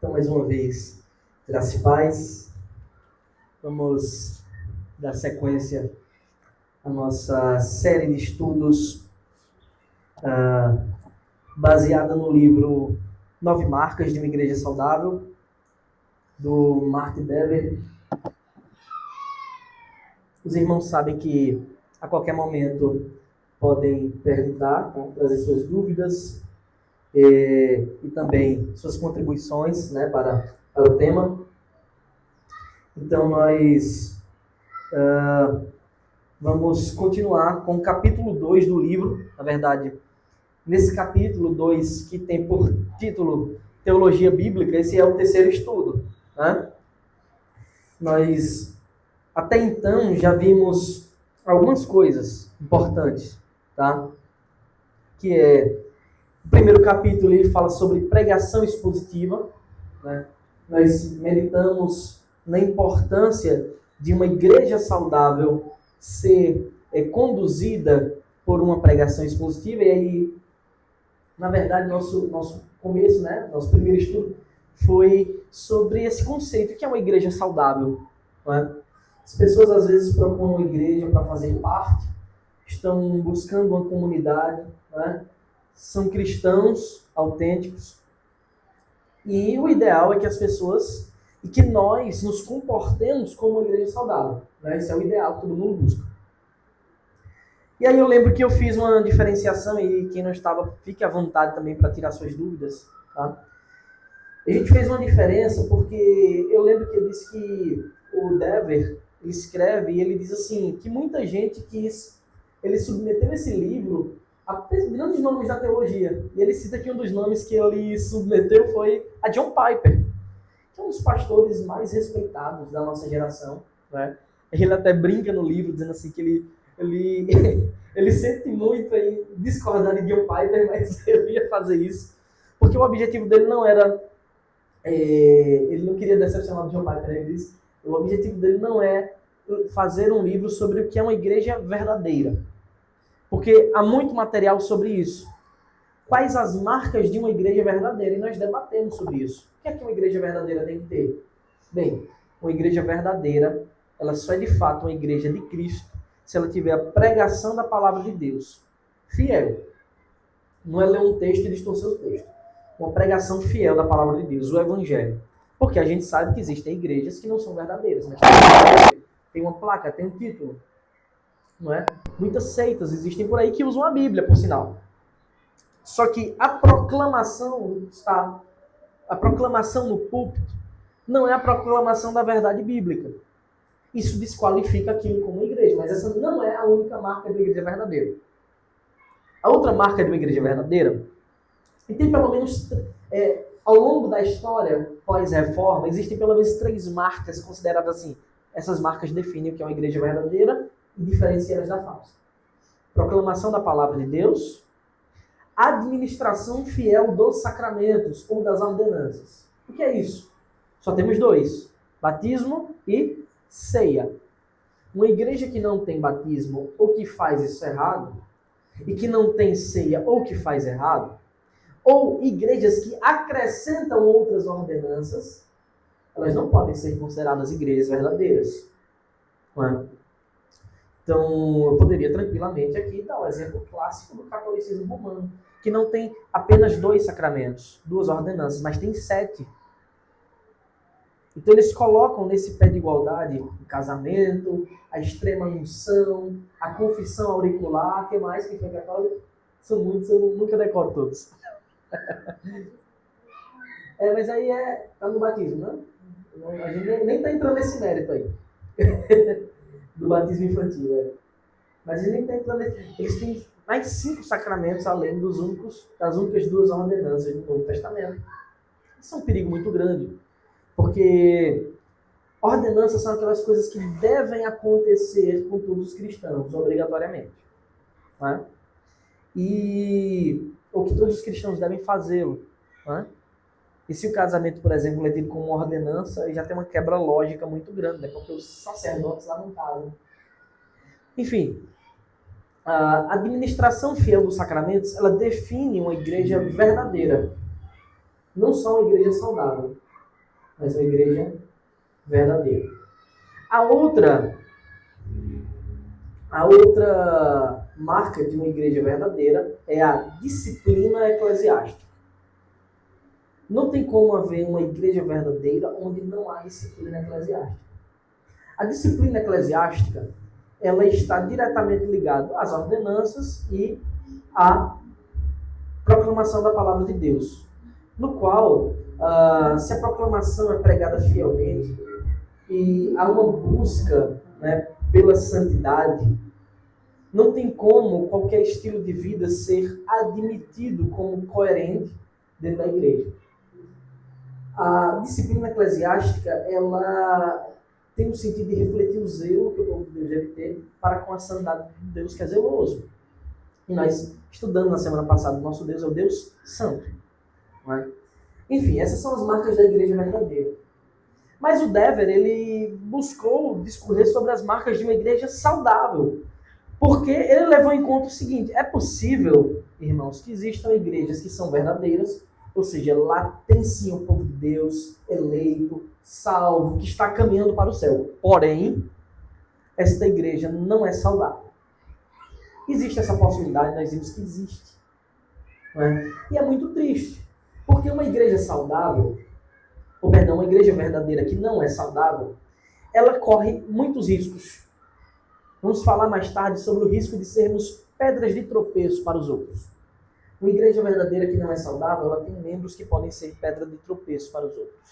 Então, mais uma vez, graça e paz. Vamos dar sequência à nossa série de estudos baseada no livro 9 Marcas de uma Igreja Saudável, do Mark Dever. Os irmãos sabem que a qualquer momento podem perguntar, trazer suas dúvidas e também suas contribuições, né, para o tema. Então, nós vamos continuar com o capítulo 2 do livro. Na verdade, nesse capítulo 2, que tem por título Teologia Bíblica, esse é o terceiro estudo, né? Nós, até então, já vimos algumas coisas importantes, tá? Que é, o primeiro capítulo ele fala sobre pregação expositiva, né? Nós meditamos na importância de uma igreja saudável ser conduzida por uma pregação expositiva. E aí, na verdade, nosso começo, né, nosso primeiro estudo foi sobre esse conceito que é uma igreja saudável, não é? As pessoas às vezes procuram uma igreja para fazer parte, estão buscando uma comunidade, não é? São cristãos autênticos, e o ideal é que as pessoas e que nós nos comportemos como uma igreja saudável, né? Esse é o ideal que todo mundo busca. E aí eu lembro que eu fiz uma diferenciação, e quem não estava, fique à vontade também para tirar suas dúvidas, tá? A gente fez uma diferença porque eu lembro que eu disse que o Dever escreve e ele diz assim, que muita gente ele submeteu esse livro a grandes nomes da teologia. E ele cita que um dos nomes que ele submeteu foi a John Piper, que é um dos pastores mais respeitados da nossa geração, né? Ele até brinca no livro dizendo assim que ele sente muito em discordar de John Piper, mas ele ia fazer isso porque o objetivo dele não era ele não queria decepcionar o John Piper. Ele disse, o objetivo dele não é fazer um livro sobre o que é uma igreja verdadeira, porque há muito material sobre isso. Quais as marcas de uma igreja verdadeira? E nós debatemos sobre isso. O que é que uma igreja verdadeira tem que ter? Bem, uma igreja verdadeira, ela só é de fato uma igreja de Cristo se ela tiver a pregação da palavra de Deus fiel. Não é ler um texto e distorcer o texto. Uma pregação fiel da palavra de Deus, o Evangelho. Porque a gente sabe que existem igrejas que não são verdadeiras, mas tem uma placa, tem um título, não é? Muitas seitas existem por aí que usam a Bíblia, por sinal. Só que a proclamação no púlpito não é a proclamação da verdade bíblica. Isso desqualifica aquilo como igreja, mas essa não é a única marca de uma igreja verdadeira. A outra marca de uma igreja verdadeira, e tem pelo menos, ao longo da história pós-reforma, existem pelo menos 3 marcas consideradas assim. Essas marcas definem o que é uma igreja verdadeira e diferenciam elas da falsa. Proclamação da palavra de Deus, administração fiel dos sacramentos ou das ordenanças. O que é isso? Só temos 2, batismo e ceia. Uma igreja que não tem batismo ou que faz isso errado, e que não tem ceia ou que faz errado, ou igrejas que acrescentam outras ordenanças, elas não podem ser consideradas igrejas verdadeiras. Não é? Então, eu poderia tranquilamente aqui dar o exemplo clássico do catolicismo romano, que não tem apenas 2 sacramentos, 2 ordenanças, mas tem 7. Então, eles colocam nesse pé de igualdade o casamento, a extrema unção, a confissão auricular, o que mais que foi católico? São muitos, eu nunca decoro todos. Mas aí tá no batismo, né? A gente nem tá entrando nesse mérito aí. Do batismo infantil, Mas eles nem tá entrando nesse. Eles têm mais 5 sacramentos além das únicas 2 ordenanças do Novo Testamento. Isso é um perigo muito grande. Porque ordenanças são aquelas coisas que devem acontecer com todos os cristãos, obrigatoriamente. Não é? Ou que todos os cristãos devem fazê-lo. Não é? E se o casamento, por exemplo, é tido como uma ordenança, já tem uma quebra lógica muito grande, né? Porque os sacerdotes lá não casam. Enfim, a administração fiel dos sacramentos, ela define uma igreja verdadeira. Não só uma igreja saudável. mas uma igreja verdadeira. A outra marca de uma igreja verdadeira é a disciplina eclesiástica. Não tem como haver uma igreja verdadeira onde não há disciplina eclesiástica. A disciplina eclesiástica, ela está diretamente ligada às ordenanças e à proclamação da palavra de Deus, no qual, se a proclamação é pregada fielmente e há uma busca, né, pela santidade, não tem como qualquer estilo de vida ser admitido como coerente dentro da igreja. A disciplina eclesiástica, ela tem o sentido de refletir o zelo que o povo de Deus deve ter para com a santidade de Deus, que é zeloso. E nós estudamos na semana passada, o nosso Deus é o Deus Santo. Não é? Enfim, essas são as marcas da igreja verdadeira. Mas o Dever, ele buscou discorrer sobre as marcas de uma igreja saudável. Porque ele levou em conta o seguinte: é possível, irmãos, que existam igrejas que são verdadeiras, ou seja, lá tem sim o povo de Deus, eleito, salvo, que está caminhando para o céu. Porém, esta igreja não é saudável. Existe essa possibilidade, nós vimos que existe. Não é? E é muito triste, porque uma igreja saudável, ou perdão, uma igreja verdadeira que não é saudável, ela corre muitos riscos. Vamos falar mais tarde sobre o risco de sermos pedras de tropeço para os outros. Uma igreja verdadeira que não é saudável, ela tem membros que podem ser pedra de tropeço para os outros.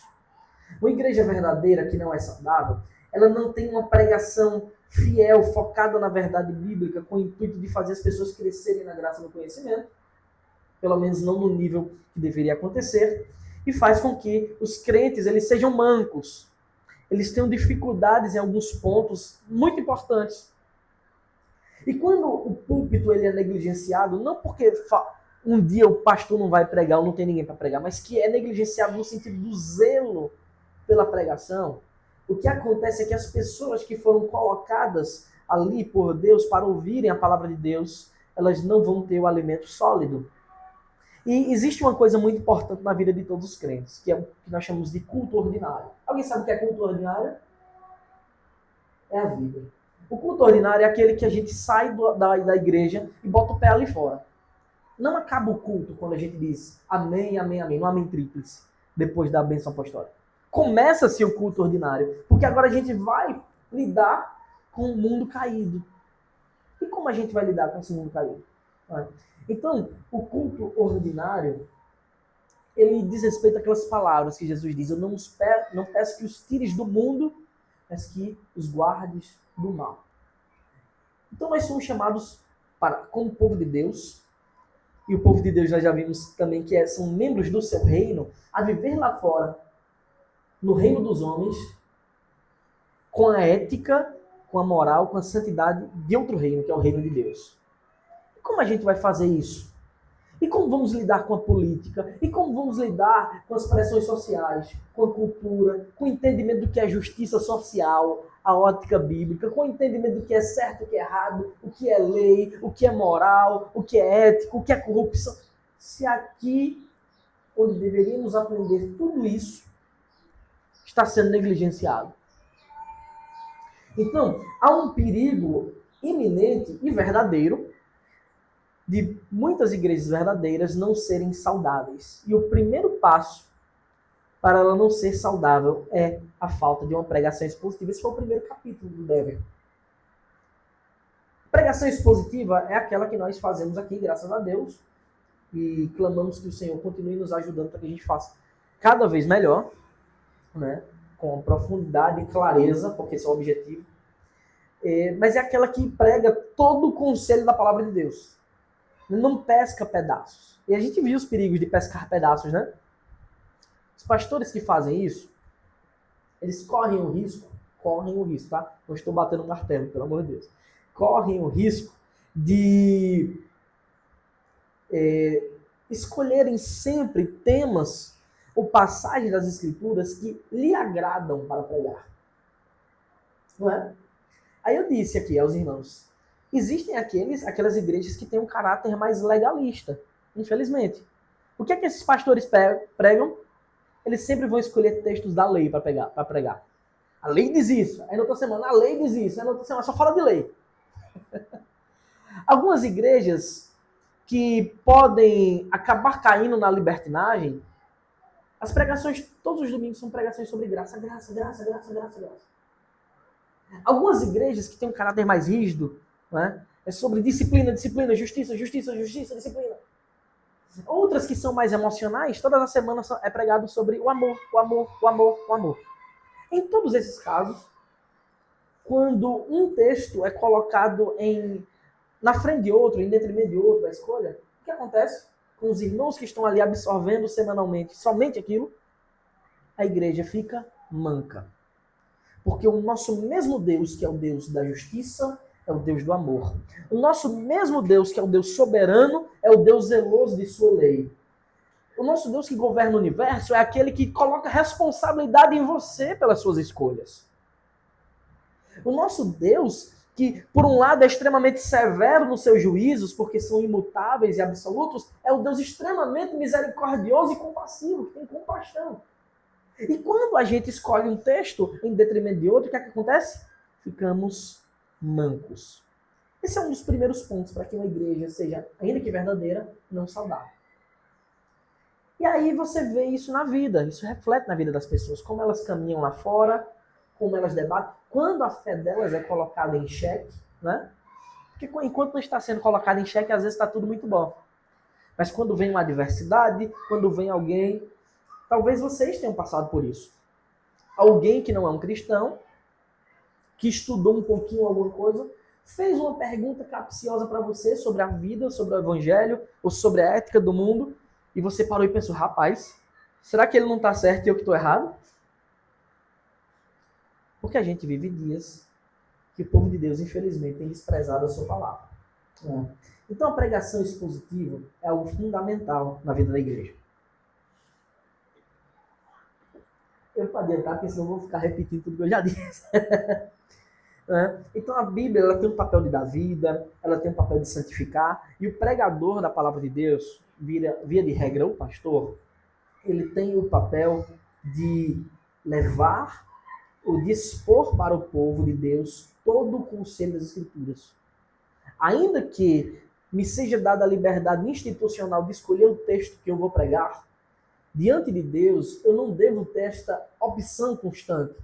Uma igreja verdadeira que não é saudável, ela não tem uma pregação fiel, focada na verdade bíblica, com o intuito de fazer as pessoas crescerem na graça e no conhecimento, pelo menos não no nível que deveria acontecer, e faz com que os crentes eles sejam mancos. Eles tenham dificuldades em alguns pontos muito importantes. E quando o púlpito ele é negligenciado, não porque um dia o pastor não vai pregar ou não tem ninguém para pregar, mas que é negligenciado no sentido do zelo pela pregação, o que acontece é que as pessoas que foram colocadas ali por Deus para ouvirem a palavra de Deus, elas não vão ter o alimento sólido. E existe uma coisa muito importante na vida de todos os crentes, que é o que nós chamamos de culto ordinário. Alguém sabe o que é culto ordinário? É a vida. O culto ordinário é aquele que a gente sai da igreja e bota o pé ali fora. Não acaba o culto quando a gente diz amém, amém, amém, no amém tríplice, depois da bênção apostólica. Começa-se o culto ordinário, porque agora a gente vai lidar com o mundo caído. E como a gente vai lidar com esse mundo caído? Então, o culto ordinário, ele diz respeito àquelas palavras que Jesus diz: eu não peço que os tires do mundo, mas que os guardes do mal. Então nós somos chamados, como povo de Deus, e o povo de Deus nós já vimos também que são membros do seu reino, a viver lá fora, no reino dos homens, com a ética, com a moral, com a santidade de outro reino, que é o reino de Deus. E como a gente vai fazer isso? E como vamos lidar com a política? E como vamos lidar com as pressões sociais, com a cultura, com o entendimento do que é justiça social, a ótica bíblica, com o entendimento do que é certo, o que é errado, o que é lei, o que é moral, o que é ético, o que é corrupção? Se aqui, onde deveríamos aprender tudo isso, está sendo negligenciado. Então, há um perigo iminente e verdadeiro de muitas igrejas verdadeiras não serem saudáveis. E o primeiro passo para ela não ser saudável é a falta de uma pregação expositiva. Esse foi o primeiro capítulo do Dever. Pregação expositiva é aquela que nós fazemos aqui, graças a Deus, e clamamos que o Senhor continue nos ajudando para que a gente faça cada vez melhor, né? Com profundidade e clareza, porque esse é o objetivo. Mas é aquela que prega todo o conselho da palavra de Deus. Não pesca pedaços. E a gente viu os perigos de pescar pedaços, né? Os pastores que fazem isso, eles correm o risco, tá? Não estou batendo um martelo, pelo amor de Deus. Correm o risco de escolherem sempre temas ou passagens das Escrituras que lhe agradam para pregar. Não é? Aí eu disse aqui aos irmãos, existem aquelas igrejas que têm um caráter mais legalista, infelizmente. O que é que esses pastores pregam? eles sempre vão escolher textos da lei para pregar. A lei diz isso. Aí na outra semana, a lei diz isso. Aí na outra semana, só fala de lei. Algumas igrejas que podem acabar caindo na libertinagem, as pregações todos os domingos são pregações sobre graça, graça, graça, graça, graça, graça. Algumas igrejas que têm um caráter mais rígido, né, é sobre disciplina, disciplina, justiça, justiça, justiça, disciplina. Outras que são mais emocionais, todas as semanas é pregado sobre o amor, o amor, o amor, o amor. Em todos esses casos, quando um texto é colocado na frente de outro, em detrimento de outro, a escolha, o que acontece com os irmãos que estão ali absorvendo semanalmente somente aquilo? A igreja fica manca. Porque o nosso mesmo Deus, que é o Deus da justiça, é o Deus do amor. O nosso mesmo Deus, que é o Deus soberano, é o Deus zeloso de sua lei. O nosso Deus que governa o universo é aquele que coloca responsabilidade em você pelas suas escolhas. O nosso Deus, que por um lado é extremamente severo nos seus juízos, porque são imutáveis e absolutos, é o Deus extremamente misericordioso e compassivo, que tem compaixão. E quando a gente escolhe um texto em detrimento de outro, o que é que acontece? Ficamos mancos. Esse é um dos primeiros pontos para que uma igreja seja, ainda que verdadeira, não saudável. E aí você vê isso na vida, isso reflete na vida das pessoas, como elas caminham lá fora, como elas debatem, quando a fé delas é colocada em xeque, né? Porque enquanto não está sendo colocada em xeque, às vezes está tudo muito bom. Mas quando vem uma adversidade, quando vem alguém, talvez vocês tenham passado por isso. Alguém que não é um cristão, que estudou um pouquinho alguma coisa, fez uma pergunta capciosa para você sobre a vida, sobre o evangelho, ou sobre a ética do mundo, e você parou e pensou, rapaz, será que ele não está certo e eu que estou errado? Porque a gente vive dias que o povo de Deus, infelizmente, tem desprezado a sua palavra. Então a pregação expositiva é algo fundamental na vida da igreja. Eu vou adiantar, porque senão eu vou ficar repetindo tudo que eu já disse. Então a Bíblia ela tem um papel de dar vida, ela tem um papel de santificar, e o pregador da palavra de Deus, via de regra o pastor, ele tem o papel de levar ou de expor para o povo de Deus todo o conselho das Escrituras. Ainda que me seja dada a liberdade institucional de escolher o texto que eu vou pregar, diante de Deus eu não devo ter esta opção constante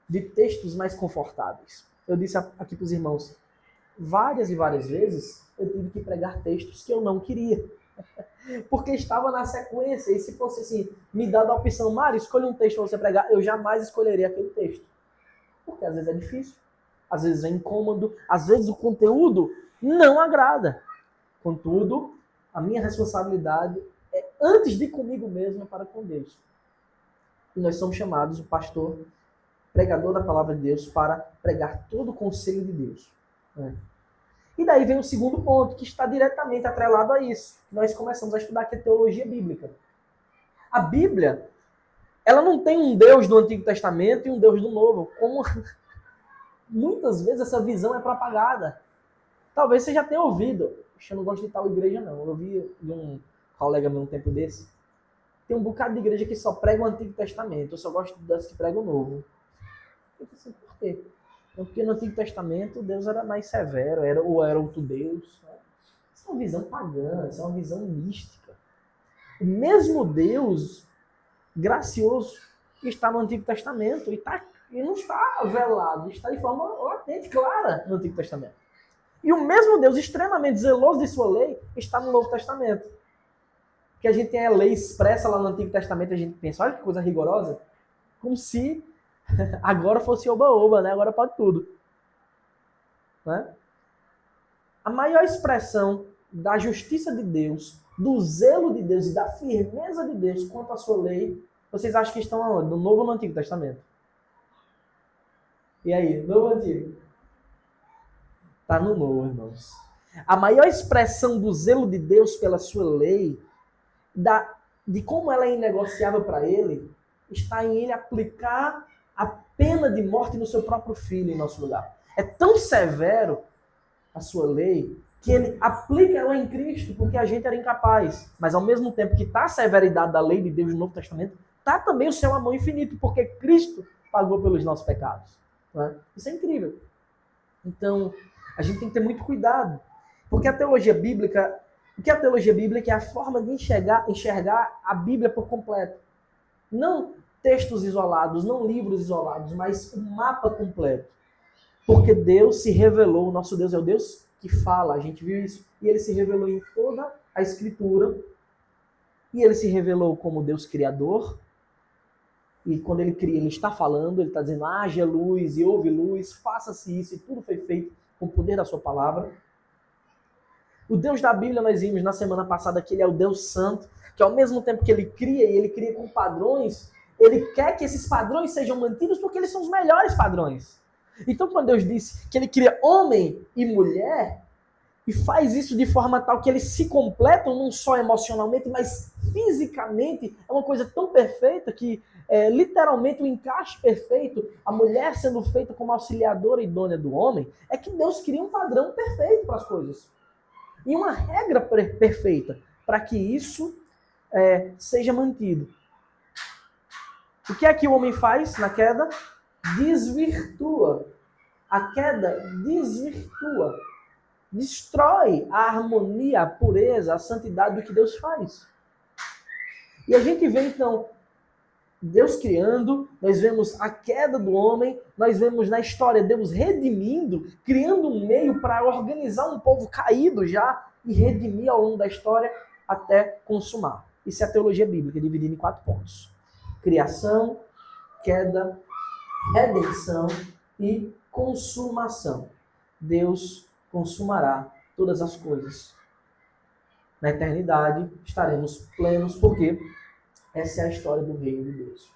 de textos mais confortáveis. Eu disse aqui para os irmãos, várias e várias vezes eu tive que pregar textos que eu não queria. Porque estava na sequência, e se fosse assim, me dada a opção, Mário, escolha um texto para você pregar, eu jamais escolheria aquele texto. Porque às vezes é difícil, às vezes é incômodo, às vezes o conteúdo não agrada. Contudo, a minha responsabilidade é, antes de comigo mesmo, é para com Deus. E nós somos chamados, o pastor, pregador da palavra de Deus, para pregar todo o conselho de Deus. E daí vem o segundo ponto, que está diretamente atrelado a isso. Nós começamos a estudar, que é teologia bíblica. A Bíblia, ela não tem um Deus do Antigo Testamento e um Deus do Novo. Como muitas vezes essa visão é propagada. Talvez você já tenha ouvido. Eu não gosto de tal igreja, não. Eu ouvi de um colega meu um tempo desse. Tem um bocado de igreja que só prega o Antigo Testamento. Eu só gosto das que pregam o Novo. Eu pensei, por quê? Porque no Antigo Testamento Deus era mais severo, era outro Deus. Isso é uma visão pagã, isso é uma visão mística. O mesmo Deus gracioso está no Antigo Testamento e não está velado, está de forma latente, clara no Antigo Testamento. E o mesmo Deus extremamente zeloso de sua lei está no Novo Testamento. Que a gente tem a lei expressa lá no Antigo Testamento, a gente pensa, olha que coisa rigorosa, como se agora fosse oba-oba, né? Agora pode tudo. Né? A maior expressão da justiça de Deus, do zelo de Deus e da firmeza de Deus quanto à sua lei, vocês acham que estão aonde? No Novo ou no Antigo Testamento? E aí, Novo ou Antigo? Está no Novo, irmãos. A maior expressão do zelo de Deus pela sua lei, de como ela é inegociável para ele, está em ele aplicar a pena de morte no seu próprio filho em nosso lugar. É tão severo a sua lei que ele aplica ela em Cristo porque a gente era incapaz. Mas ao mesmo tempo que está a severidade da lei de Deus no Novo Testamento, está também o seu amor infinito, porque Cristo pagou pelos nossos pecados. Não é? Isso é incrível. Então, a gente tem que ter muito cuidado, porque a teologia bíblica, o que é a teologia bíblica? É a forma de enxergar a Bíblia por completo. Não textos isolados, não livros isolados, mas um mapa completo. Porque Deus se revelou, o nosso Deus é o Deus que fala, a gente viu isso, e ele se revelou em toda a Escritura, e ele se revelou como Deus criador, e quando ele cria, ele está falando, ele está dizendo, haja luz e houve luz, faça-se isso, e tudo foi feito com o poder da sua palavra. O Deus da Bíblia, nós vimos na semana passada que ele é o Deus Santo, que ao mesmo tempo que ele cria, e ele cria com padrões, ele quer que esses padrões sejam mantidos porque eles são os melhores padrões. Então, quando Deus disse que ele cria homem e mulher, e faz isso de forma tal que eles se completam não só emocionalmente, mas fisicamente, é uma coisa tão perfeita que literalmente o encaixe perfeito, a mulher sendo feita como auxiliadora idônea do homem, é que Deus cria um padrão perfeito para as coisas. E uma regra perfeita para que isso seja mantido. O que é que o homem faz na queda? Desvirtua. A queda desvirtua. Destrói a harmonia, a pureza, a santidade do que Deus faz. E a gente vê, então, Deus criando, nós vemos a queda do homem, nós vemos na história Deus redimindo, criando um meio para organizar um povo caído já e redimir ao longo da história até consumar. Isso é a teologia bíblica, dividida em 4 pontos. Criação, queda, redenção e consumação. Deus consumará todas as coisas. Na eternidade estaremos plenos, porque essa é a história do reino de Deus.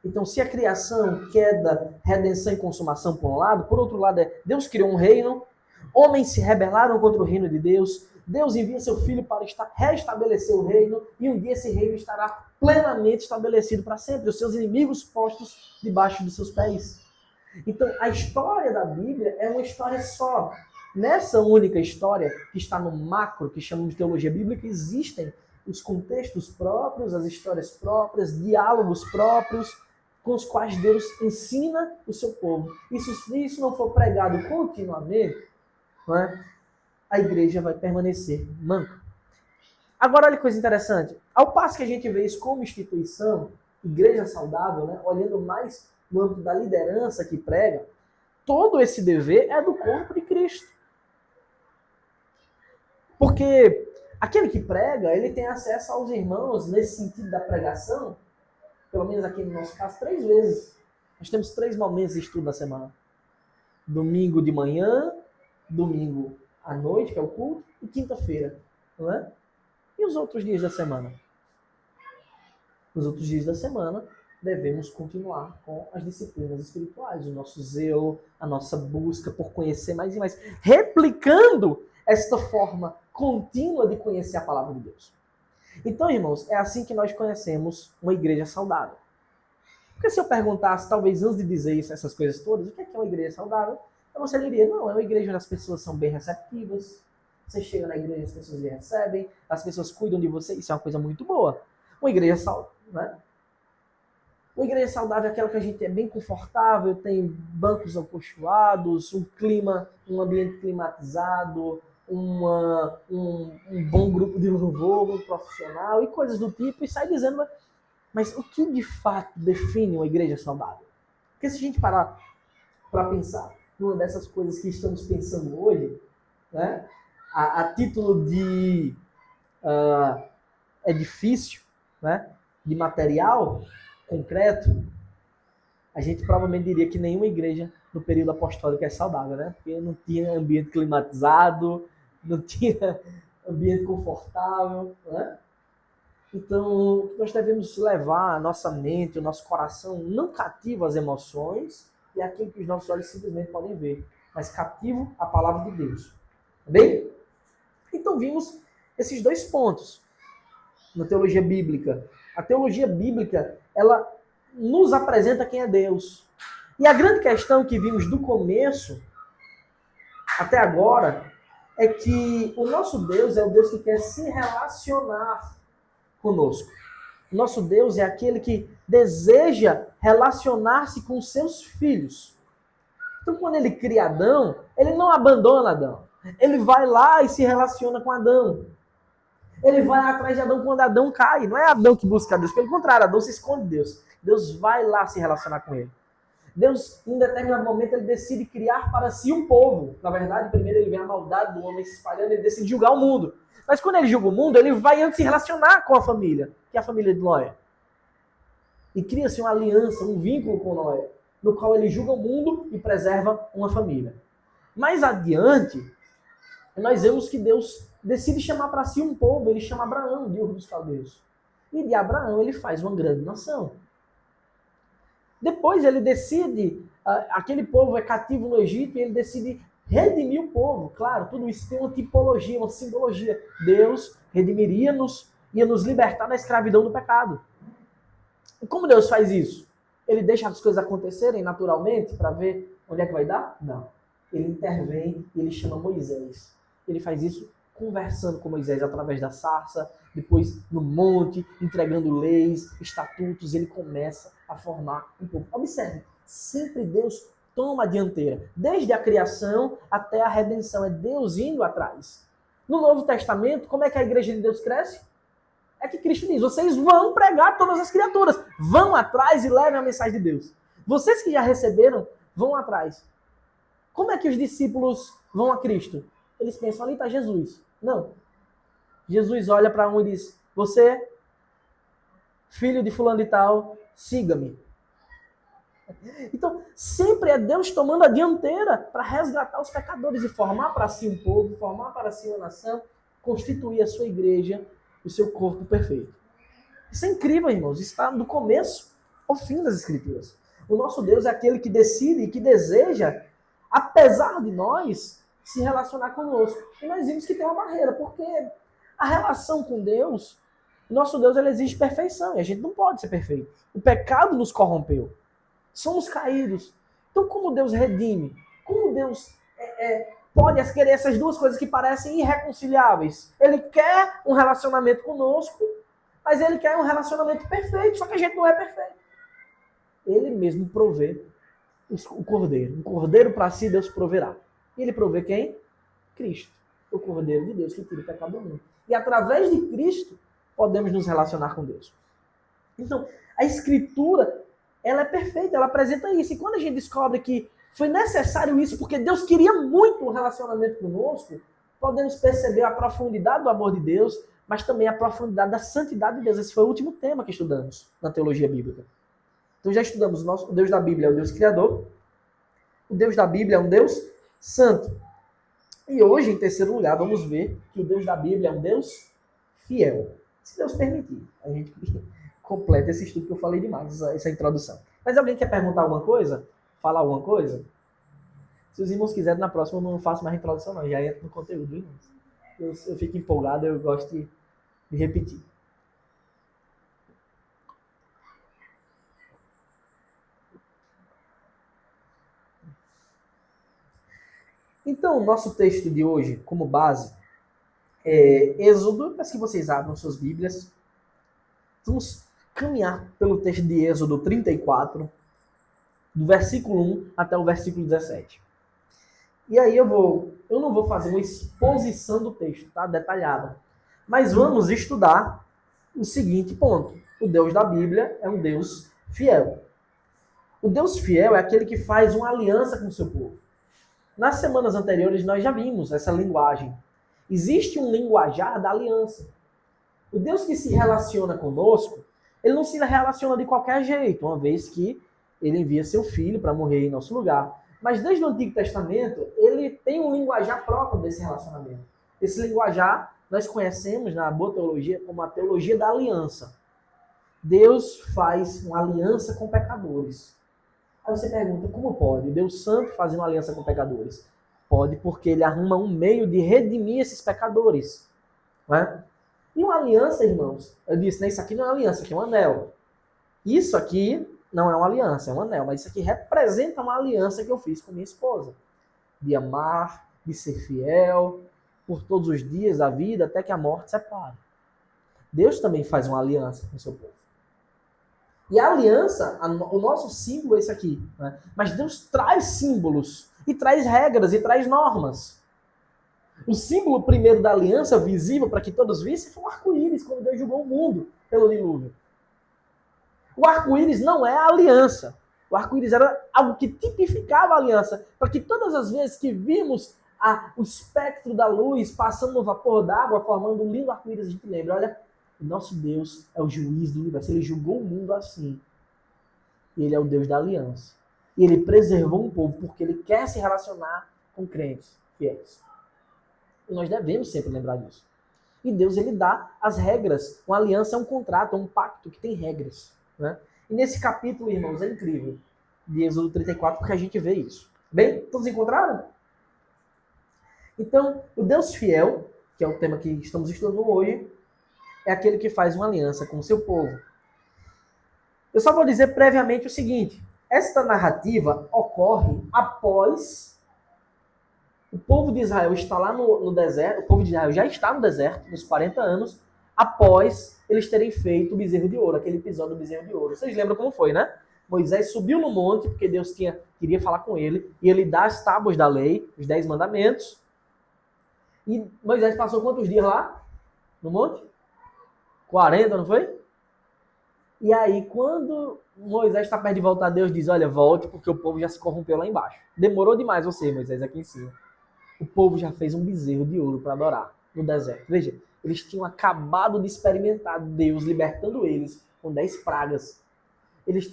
Então, se a criação, queda, redenção e consumação por um lado, por outro lado Deus criou um reino, homens se rebelaram contra o reino de Deus, Deus envia seu filho para restabelecer o reino, e um dia esse reino estará plenamente estabelecido para sempre, os seus inimigos postos debaixo dos seus pés. Então, a história da Bíblia é uma história só. Nessa única história, que está no macro, que chamamos de teologia bíblica, existem os contextos próprios, as histórias próprias, diálogos próprios, com os quais Deus ensina o seu povo. Se isso não for pregado continuamente, não é? A igreja vai permanecer manca. Agora, olha que coisa interessante. Ao passo que a gente vê isso como instituição, igreja saudável, né? Olhando mais no âmbito da liderança que prega, todo esse dever é do corpo de Cristo. Porque aquele que prega, ele tem acesso aos irmãos nesse sentido da pregação, pelo menos aqui no nosso caso, 3 vezes. Nós temos 3 momentos de estudo na semana. Domingo de manhã, domingo à noite, que é o culto, e quinta-feira, não é? E os outros dias da semana? Os outros dias da semana devemos continuar com as disciplinas espirituais, o nosso zelo, a nossa busca por conhecer mais e mais, replicando esta forma contínua de conhecer a palavra de Deus. Então, irmãos, é assim que nós conhecemos uma igreja saudável. Porque se eu perguntasse, talvez antes de dizer isso, essas coisas todas, o que é uma igreja saudável? Você diria, não, é uma igreja onde as pessoas são bem receptivas, você chega na igreja, as pessoas lhe recebem, as pessoas cuidam de você, isso é uma coisa muito boa. Uma igreja saudável, né? Uma igreja saudável é aquela que a gente é bem confortável, tem bancos acolchoados, um ambiente climatizado, um bom grupo de louvor, um profissional e coisas do tipo, e sai dizendo, mas o que de fato define uma igreja saudável? Porque se a gente parar para pensar numa dessas coisas que estamos pensando hoje, né, a título de edifício, né, de material concreto, a gente provavelmente diria que nenhuma igreja no período apostólico é saudável, né? Porque não tinha ambiente climatizado, não tinha ambiente confortável, né? Então, nós devemos levar a nossa mente, o nosso coração não cativo às emoções e àquilo que os nossos olhos simplesmente podem ver, mas cativo à palavra de Deus. Bem? Então, vimos esses 2 pontos na teologia bíblica. A teologia bíblica, ela nos apresenta quem é Deus. E a grande questão que vimos do começo até agora é que o nosso Deus é o Deus que quer se relacionar conosco. Nosso Deus é aquele que deseja relacionar-se com seus filhos. Então, quando ele cria Adão, ele não abandona Adão. Ele vai lá e se relaciona com Adão. Ele vai atrás de Adão quando Adão cai. Não é Adão que busca Deus. Pelo contrário, Adão se esconde de Deus. Deus vai lá se relacionar com ele. Deus, em um determinado momento, ele decide criar para si um povo. Na verdade, primeiro ele vê a maldade do homem se espalhando, ele decide julgar o mundo. Mas quando ele julga o mundo, ele vai antes se relacionar com a família, que é a família de Noé. E cria-se uma aliança, um vínculo com Noé, no qual ele julga o mundo e preserva uma família. Mais adiante, nós vemos que Deus decide chamar para si um povo, ele chama Abraão, de Ur dos Caldeus. E de Abraão ele faz uma grande nação. Depois ele decide, aquele povo é cativo no Egito, e ele decide redimir o povo. Claro, tudo isso tem uma tipologia, uma simbologia. Deus redimiria-nos, ia nos libertar da escravidão do pecado. E como Deus faz isso? Ele deixa as coisas acontecerem naturalmente para ver onde é que vai dar? Não. Ele intervém e ele chama Moisés. Ele faz isso conversando com Moisés através da sarça, depois no monte, entregando leis, estatutos, ele começa a formar um povo. Observe, sempre Deus toma a dianteira, desde a criação até a redenção, é Deus indo atrás. No Novo Testamento, como é que a igreja de Deus cresce? É que Cristo diz, vocês vão pregar a todas as criaturas, vão atrás e levem a mensagem de Deus. Vocês que já receberam, vão atrás. Como é que os discípulos vão a Cristo? Eles pensam, ali está Jesus. Não. Jesus olha para um e diz, você, filho de fulano e tal, siga-me. Então, sempre é Deus tomando a dianteira para resgatar os pecadores e formar para si um povo, formar para si uma nação, constituir a sua igreja, o seu corpo perfeito. Isso é incrível, irmãos. Isso está do começo ao fim das Escrituras. O nosso Deus é aquele que decide e que deseja, apesar de nós, se relacionar conosco. E nós vimos que tem uma barreira, porque a relação com Deus, nosso Deus, ele exige perfeição, e a gente não pode ser perfeito. O pecado nos corrompeu. Somos caídos. Então, como Deus redime? Como Deus pode querer essas duas coisas que parecem irreconciliáveis? Ele quer um relacionamento conosco, mas ele quer um relacionamento perfeito, só que a gente não é perfeito. Ele mesmo provê o cordeiro. Um cordeiro para si Deus proverá. E ele provê quem? Cristo. O cordeiro de Deus que tira o pecado do mundo. E através de Cristo, podemos nos relacionar com Deus. Então, a Escritura, ela é perfeita, ela apresenta isso. E quando a gente descobre que foi necessário isso, porque Deus queria muito um relacionamento conosco, podemos perceber a profundidade do amor de Deus, mas também a profundidade da santidade de Deus. Esse foi o último tema que estudamos na teologia bíblica. Então já estudamos o Deus da Bíblia é o Deus Criador, o Deus da Bíblia é um Deus Santo. E hoje, em terceiro lugar, vamos ver que o Deus da Bíblia é um Deus fiel. Se Deus permitir, a gente completa esse estudo que eu falei demais, essa introdução. Mas alguém quer perguntar alguma coisa? Falar alguma coisa? Se os irmãos quiserem, na próxima eu não faço mais introdução, não. Já entro no conteúdo, irmãos. Eu fico empolgado, eu gosto de repetir. Então, o nosso texto de hoje, como base, é Êxodo. Peço que vocês abram suas Bíblias. Vamos caminhar pelo texto de Êxodo 34, do versículo 1 até o versículo 17. E aí eu não vou fazer uma exposição do texto, tá? Detalhada. Mas vamos estudar o seguinte ponto. O Deus da Bíblia é um Deus fiel. O Deus fiel é aquele que faz uma aliança com o seu povo. Nas semanas anteriores nós já vimos essa linguagem. Existe um linguajar da aliança. O Deus que se relaciona conosco, ele não se relaciona de qualquer jeito, uma vez que ele envia seu filho para morrer em nosso lugar. Mas desde o Antigo Testamento, ele tem um linguajar próprio desse relacionamento. Esse linguajar nós conhecemos na boa teologia como a teologia da aliança. Deus faz uma aliança com pecadores. Aí você pergunta, como pode Deus Santo fazer uma aliança com pecadores? Pode, porque ele arruma um meio de redimir esses pecadores. Não é? E uma aliança, irmãos, eu disse, né, isso aqui não é uma aliança, isso aqui é um anel. Isso aqui não é uma aliança, é um anel, mas isso aqui representa uma aliança que eu fiz com minha esposa. De amar, de ser fiel, por todos os dias da vida, até que a morte separe. Deus também faz uma aliança com o seu povo. E a aliança, o nosso símbolo é esse aqui. Né? Mas Deus traz símbolos, e traz regras, e traz normas. O símbolo primeiro da aliança, visível para que todos vissem, foi o arco-íris, quando Deus julgou o mundo pelo dilúvio. O arco-íris não é a aliança. O arco-íris era algo que tipificava a aliança, para que todas as vezes que vimos o espectro da luz passando no vapor d'água, formando um lindo arco-íris, a gente lembra, olha, o nosso Deus é o juiz do universo, ele julgou o mundo assim. E ele é o Deus da aliança. E ele preservou um povo porque ele quer se relacionar com crentes fiéis. E nós devemos sempre lembrar disso. E Deus, ele dá as regras. Uma aliança é um contrato, é um pacto que tem regras. Né? E nesse capítulo, irmãos, é incrível. De Êxodo 34, porque a gente vê isso. Bem, todos encontraram? Então, o Deus fiel, que é o tema que estamos estudando hoje, é aquele que faz uma aliança com o seu povo. Eu só vou dizer previamente o seguinte. Esta narrativa ocorre após o povo de Israel estar lá no deserto. O povo de Israel já está no deserto, nos 40 anos, após eles terem feito o bezerro de ouro, aquele episódio do bezerro de ouro. Vocês lembram como foi, né? Moisés subiu no monte, porque Deus queria falar com ele, e ele dá as tábuas da lei, os 10 mandamentos. E Moisés passou quantos dias lá? No monte? 40, não foi? E aí, quando Moisés está perto de voltar, Deus diz, olha, volte, porque o povo já se corrompeu lá embaixo. Demorou demais você, Moisés, aqui em cima. O povo já fez um bezerro de ouro para adorar no deserto. Veja, eles tinham acabado de experimentar Deus libertando eles com 10 pragas. Eles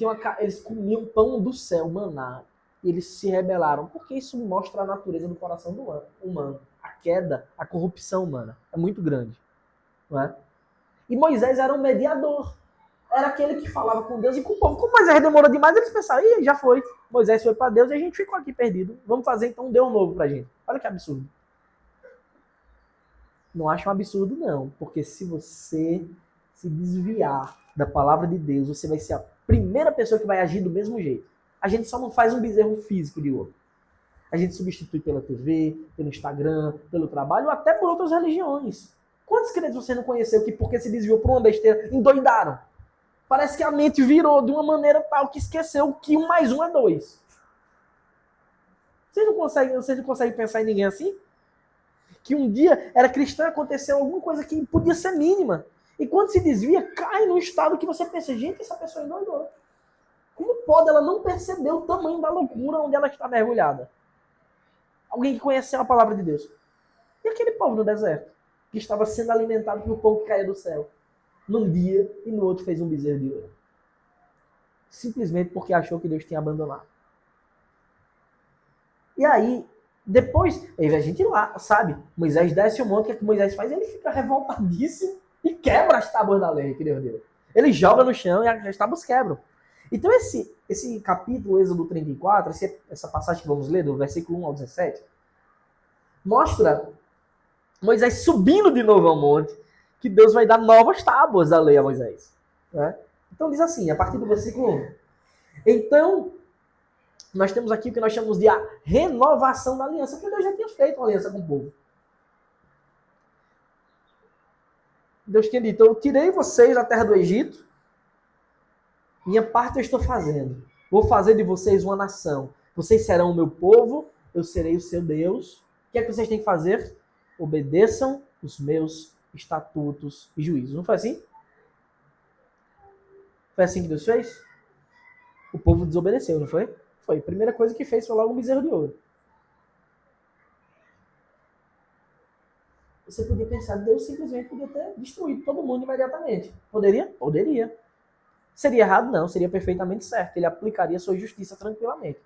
comiam pão do céu, maná, e eles se rebelaram, porque isso mostra a natureza do coração do humano. A queda, a corrupção humana é muito grande. Não é? E Moisés era um mediador. Era aquele que falava com Deus e com o povo. Como Moisés demorou demais, eles pensaram, ih, já foi. Moisés foi para Deus e a gente ficou aqui perdido. Vamos fazer então um Deus novo pra gente. Olha que absurdo. Não acho um absurdo, não. Porque se você se desviar da palavra de Deus, você vai ser a primeira pessoa que vai agir do mesmo jeito. A gente só não faz um bezerro físico de ouro. A gente substitui pela TV, pelo Instagram, pelo trabalho, ou até por outras religiões. Quantos crentes você não conheceu que, porque se desviou por uma besteira, endoidaram? Parece que a mente virou de uma maneira tal que esqueceu que 1 mais 1 é 2. Vocês não conseguem pensar em ninguém assim? Que um dia era cristão, aconteceu alguma coisa que podia ser mínima. E quando se desvia, cai num estado que você pensa, gente, essa pessoa endoidou. Como pode ela não perceber o tamanho da loucura onde ela está mergulhada? Alguém que conheceu a palavra de Deus. E aquele povo no deserto, que estava sendo alimentado pelo pão que caía do céu. Num dia e no outro fez um bezerro de ouro. Simplesmente porque achou que Deus tinha abandonado. E aí, depois, a gente lá, sabe? Moisés desce o monte, o que Moisés faz? Ele fica revoltadíssimo e quebra as tábuas da lei que Deus deu. Ele joga no chão e as tábuas quebram. Então esse capítulo, Êxodo 34, essa passagem que vamos ler, do versículo 1 ao 17, mostra Moisés subindo de novo ao monte, que Deus vai dar novas tábuas da lei a Moisés. Né? Então diz assim, a partir do versículo 1. Então, nós temos aqui o que nós chamamos de a renovação da aliança, porque Deus já tinha feito uma aliança com o povo. Deus tinha dito, eu tirei vocês da terra do Egito, minha parte eu estou fazendo. Vou fazer de vocês uma nação. Vocês serão o meu povo, eu serei o seu Deus. O que é que vocês têm que fazer? Obedeçam os meus estatutos e juízos. Não foi assim? Foi assim que Deus fez? O povo desobedeceu, não foi? Foi. A primeira coisa que fez foi logo um bezerro de ouro. Você podia pensar, Deus simplesmente podia ter destruído todo mundo imediatamente. Poderia? Poderia. Seria errado? Não. Seria perfeitamente certo. Ele aplicaria sua justiça tranquilamente.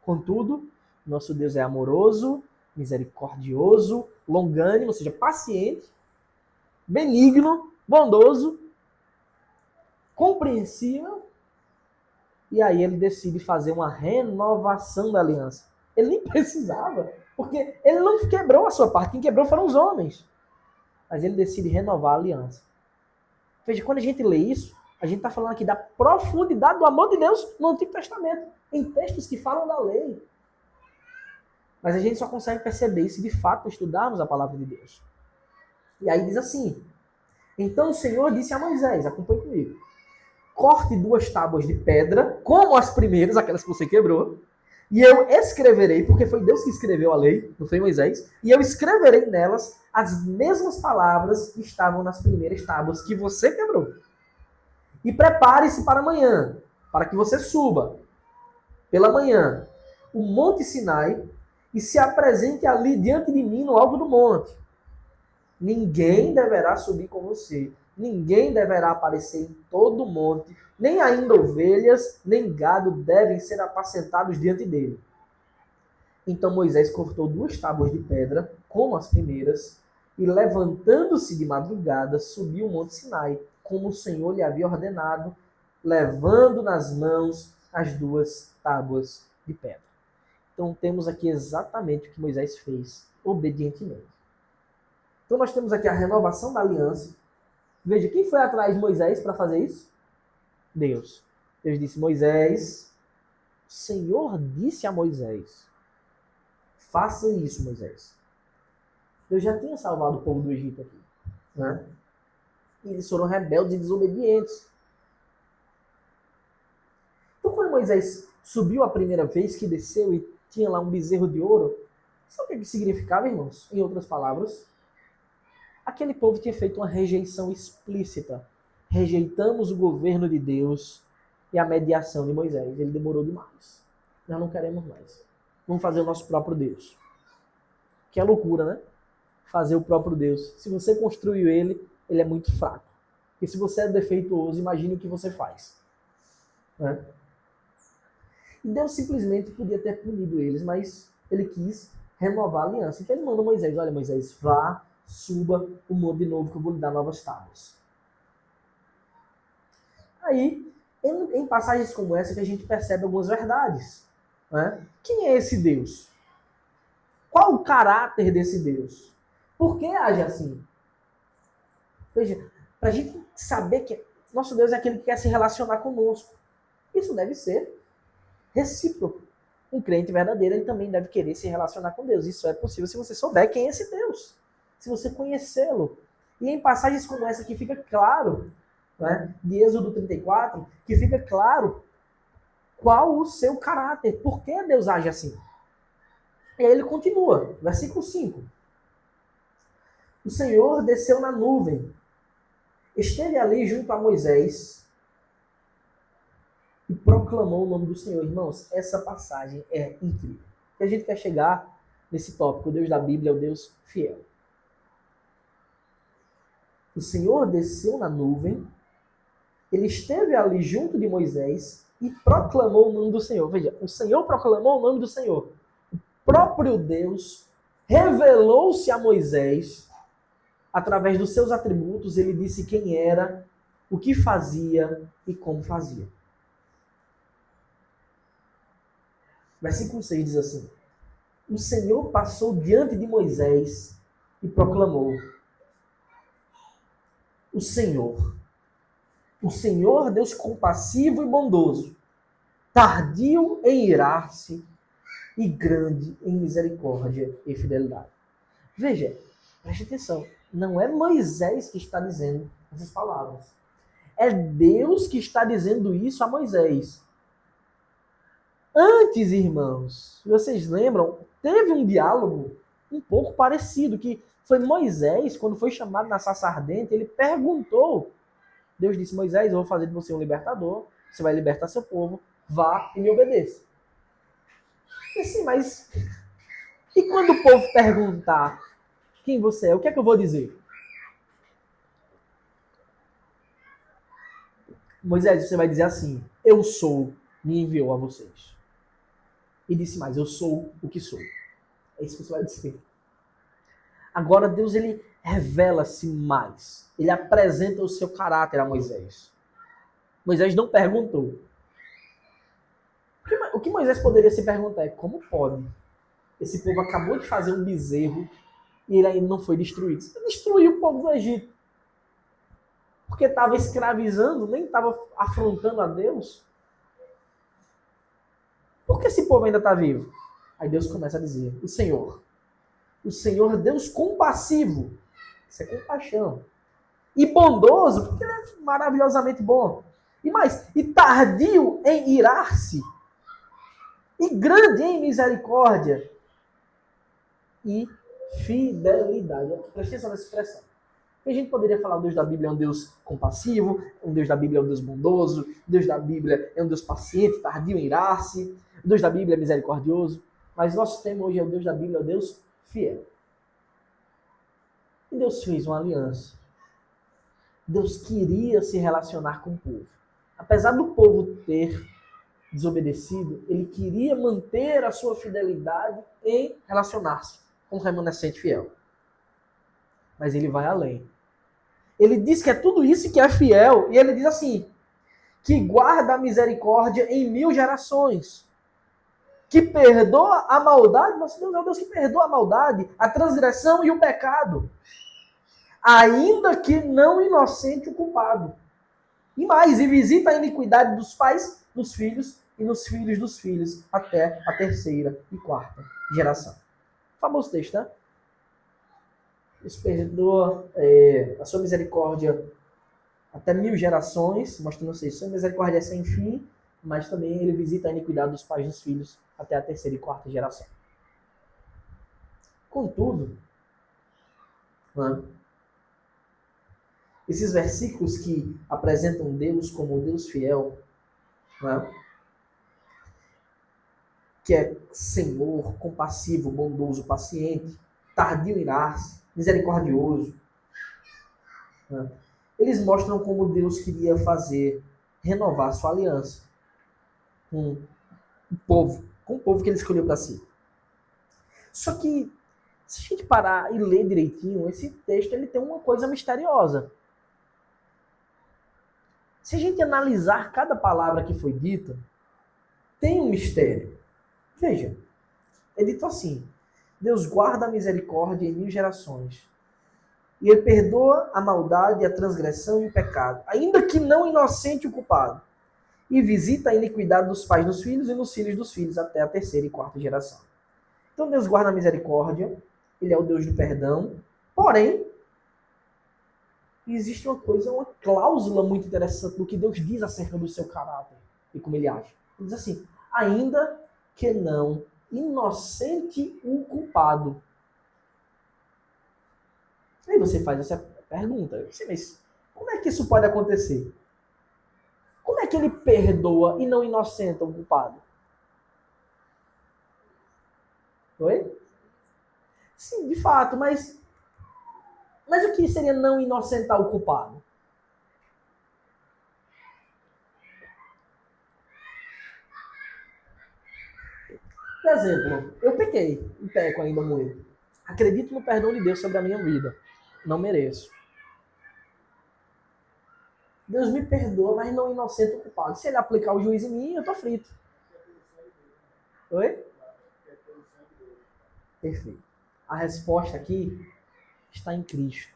Contudo, nosso Deus é amoroso, misericordioso, longânimo, ou seja, paciente, benigno, bondoso, compreensível. E aí ele decide fazer uma renovação da aliança. Ele nem precisava, porque ele não quebrou a sua parte. Quem quebrou foram os homens. Mas ele decide renovar a aliança. Veja, quando a gente lê isso, a gente está falando aqui da profundidade do amor de Deus no Antigo Testamento, em textos que falam da lei. Mas a gente só consegue perceber se de fato estudarmos a palavra de Deus. E aí diz assim, Então o Senhor disse a Moisés, acompanhe comigo, corte 2 tábuas de pedra, como as primeiras, aquelas que você quebrou, e eu escreverei, porque foi Deus que escreveu a lei, não foi Moisés, e eu escreverei nelas as mesmas palavras que estavam nas primeiras tábuas que você quebrou. E prepare-se para amanhã, para que você suba pela manhã o Monte Sinai e se apresente ali diante de mim no alto do monte. Ninguém deverá subir com você, ninguém deverá aparecer em todo o monte, nem ainda ovelhas, nem gado devem ser apacentados diante dele. Então Moisés cortou 2 tábuas de pedra, como as primeiras, e levantando-se de madrugada, subiu o Monte Sinai, como o Senhor lhe havia ordenado, levando nas mãos as 2 tábuas de pedra. Então temos aqui exatamente o que Moisés fez, obedientemente. Então nós temos aqui a renovação da aliança. Veja, quem foi atrás de Moisés para fazer isso? Deus. Deus disse, Moisés, o Senhor disse a Moisés, faça isso, Moisés. Deus já tinha salvado o povo do Egito aqui. Né? E eles foram rebeldes e desobedientes. Então quando Moisés subiu a primeira vez que desceu e tinha lá um bezerro de ouro, sabe o que significava, irmãos? Em outras palavras, aquele povo tinha feito uma rejeição explícita. Rejeitamos o governo de Deus e a mediação de Moisés. Ele demorou demais. Nós não queremos mais. Vamos fazer o nosso próprio Deus. Que é loucura, né? Fazer o próprio Deus. Se você construiu ele, ele é muito fraco. Porque se você é defeituoso, imagine o que você faz. Né? E Deus simplesmente podia ter punido eles, mas ele quis renovar a aliança. Então ele manda Moisés, olha Moisés, vá, suba o monte de novo que eu vou lhe dar novas tábuas. Aí, em passagens como essa que a gente percebe algumas verdades. Né? Quem é esse Deus? Qual o caráter desse Deus? Por que age assim? Veja, para a gente saber que nosso Deus é aquele que quer se relacionar conosco. Isso deve ser recíproco. Um crente verdadeiro, ele também deve querer se relacionar com Deus. Isso é possível se você souber quem é esse Deus. Se você conhecê-lo. E em passagens como essa que fica claro, né, de Êxodo 34, que fica claro qual o seu caráter. Por que Deus age assim? E aí ele continua, versículo 5. O Senhor desceu na nuvem, esteve ali junto a Moisés e proclamou o nome do Senhor. Irmãos, essa passagem é incrível. E a gente quer chegar nesse tópico, o Deus da Bíblia é o Deus fiel. O Senhor desceu na nuvem, ele esteve ali junto de Moisés e proclamou o nome do Senhor. Veja, o Senhor proclamou o nome do Senhor. O próprio Deus revelou-se a Moisés através dos seus atributos. Ele disse quem era, o que fazia e como fazia. Versículo 6 diz assim: o Senhor passou diante de Moisés e proclamou: o Senhor, Deus compassivo e bondoso, tardio em irar-se e grande em misericórdia e fidelidade. Veja, preste atenção, não é Moisés que está dizendo essas palavras. É Deus que está dizendo isso a Moisés. Antes, irmãos, se vocês lembram, teve um diálogo um pouco parecido, que foi Moisés, quando foi chamado na sarça ardente, ele perguntou. Deus disse, Moisés, eu vou fazer de você um libertador, você vai libertar seu povo, vá e me obedeça. E assim, mas... E quando o povo perguntar quem você é, o que é que eu vou dizer? Moisés, você vai dizer assim, eu sou, me enviou a vocês. E disse mais, eu sou o que sou. É isso que você vai dizer. Agora Deus, ele revela-se mais. Ele apresenta o seu caráter a Moisés. Moisés não perguntou. O que Moisés poderia se perguntar é, como pode? Esse povo acabou de fazer um bezerro e ele ainda não foi destruído. Você destruiu o povo do Egito. Porque estava escravizando, nem estava afrontando a Deus. Por que esse povo ainda está vivo? Aí Deus começa a dizer, o Senhor, Deus compassivo, isso é compaixão, E bondoso, porque ele é maravilhosamente bom. E mais, e tardio em irar-se, e grande em misericórdia e fidelidade. Presta atenção nessa expressão. A gente poderia falar: o Deus da Bíblia é um Deus compassivo, o Deus da Bíblia é um Deus bondoso, o Deus da Bíblia é um Deus paciente, tardio em irar-se, o Deus da Bíblia é misericordioso. Mas nosso tema hoje é: o Deus da Bíblia é o Deus fiel. E Deus fez uma aliança. Deus queria se relacionar com o povo. Apesar do povo ter desobedecido, ele queria manter a sua fidelidade em relacionar-se com o remanescente fiel. Mas ele vai além. Ele diz que é tudo isso que é fiel, e ele diz assim, que guarda a misericórdia em 1000 gerações, que perdoa a maldade. Nosso Deus é o Deus que perdoa a maldade, a transgressão e o pecado, ainda que não inocente o culpado. E mais, e visita a iniquidade dos pais, dos filhos e nos filhos dos filhos, até a 3ª e 4ª geração. Famoso texto, né? Deus perdoa a sua misericórdia até 1000 gerações, mostrando assim, sua misericórdia é sem fim, mas também ele visita a iniquidade dos pais e dos filhos até a 3ª e 4ª geração. Contudo, né, esses versículos que apresentam Deus como Deus fiel, né, que é Senhor, compassivo, bondoso, paciente, tardio em irar-se, misericordioso, né, eles mostram como Deus queria renovar sua aliança com o povo que ele escolheu para si. Só que, se a gente parar e ler direitinho, esse texto ele tem uma coisa misteriosa. Se a gente analisar cada palavra que foi dita, tem um mistério. Veja, é dito assim: Deus guarda a misericórdia em 1000 gerações. E ele perdoa a maldade, a transgressão e o pecado, ainda que não inocente o culpado. E visita a iniquidade dos pais dos filhos e nos filhos dos filhos até a 3ª e 4ª geração. Então Deus guarda a misericórdia, ele é o Deus do perdão, porém, existe uma cláusula muito interessante do que Deus diz acerca do seu caráter e como ele age. Ele diz assim: ainda que não inocente o culpado. Aí você faz essa pergunta: mas como é que isso pode acontecer? Como é que ele perdoa e não inocenta o culpado? Oi? Sim, de fato, mas o que seria não inocentar o culpado? Por exemplo, eu pequei e peco ainda muito. Acredito no perdão de Deus sobre a minha vida. Não mereço. Deus me perdoa, mas não inocenta o culpado. Se ele aplicar o juiz em mim, eu tô frito. Oi? Perfeito. A resposta aqui está em Cristo.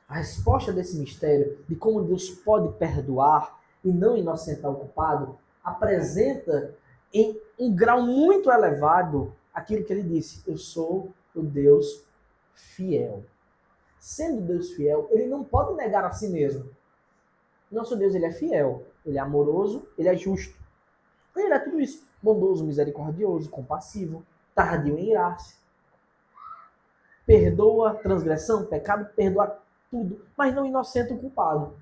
A resposta desse mistério, de como Deus pode perdoar e não inocentar o culpado, apresenta em um grau muito elevado aquilo que ele disse: eu sou o Deus fiel. Sendo Deus fiel, ele não pode negar a si mesmo. Nosso Deus, ele é fiel, ele é amoroso, ele é justo. Ele é tudo isso: bondoso, misericordioso, compassivo, tardio em irar-se. Perdoa transgressão, pecado, perdoa tudo, mas não inocenta o culpado.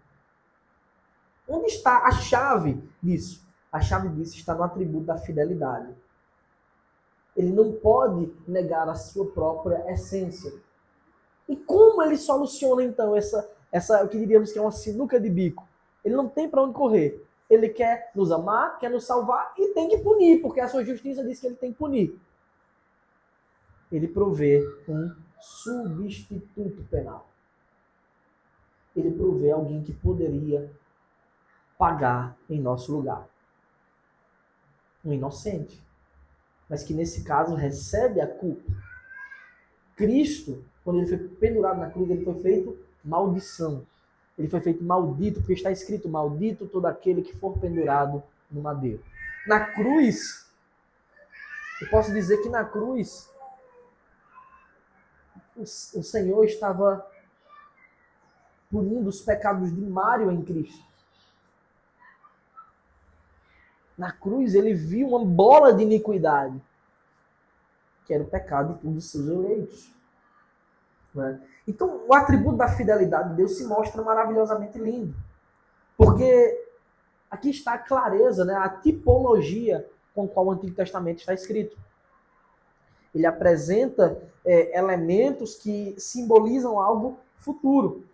Onde está a chave disso? A chave disso está no atributo da fidelidade. Ele não pode negar a sua própria essência. E como ele soluciona então essa o que diríamos que é uma sinuca de bico? Ele não tem para onde correr. Ele quer nos amar, quer nos salvar e tem que punir, porque a sua justiça diz que ele tem que punir. Ele provê um substituto penal. Ele provê alguém que poderia pagar em nosso lugar. Um inocente, mas que nesse caso recebe a culpa. Cristo, quando ele foi pendurado na cruz, ele foi feito maldição. Ele foi feito maldito, porque está escrito: maldito todo aquele que for pendurado no madeiro. Na cruz, eu posso dizer que na cruz, o Senhor estava punindo os pecados de Mário em Cristo. Na cruz ele viu uma bola de iniquidade, que era o pecado de todos os seus eleitos. Né? Então, o atributo da fidelidade de Deus se mostra maravilhosamente lindo. Porque aqui está a clareza, né? A tipologia com a qual o Antigo Testamento está escrito. Ele apresenta elementos que simbolizam algo futuro.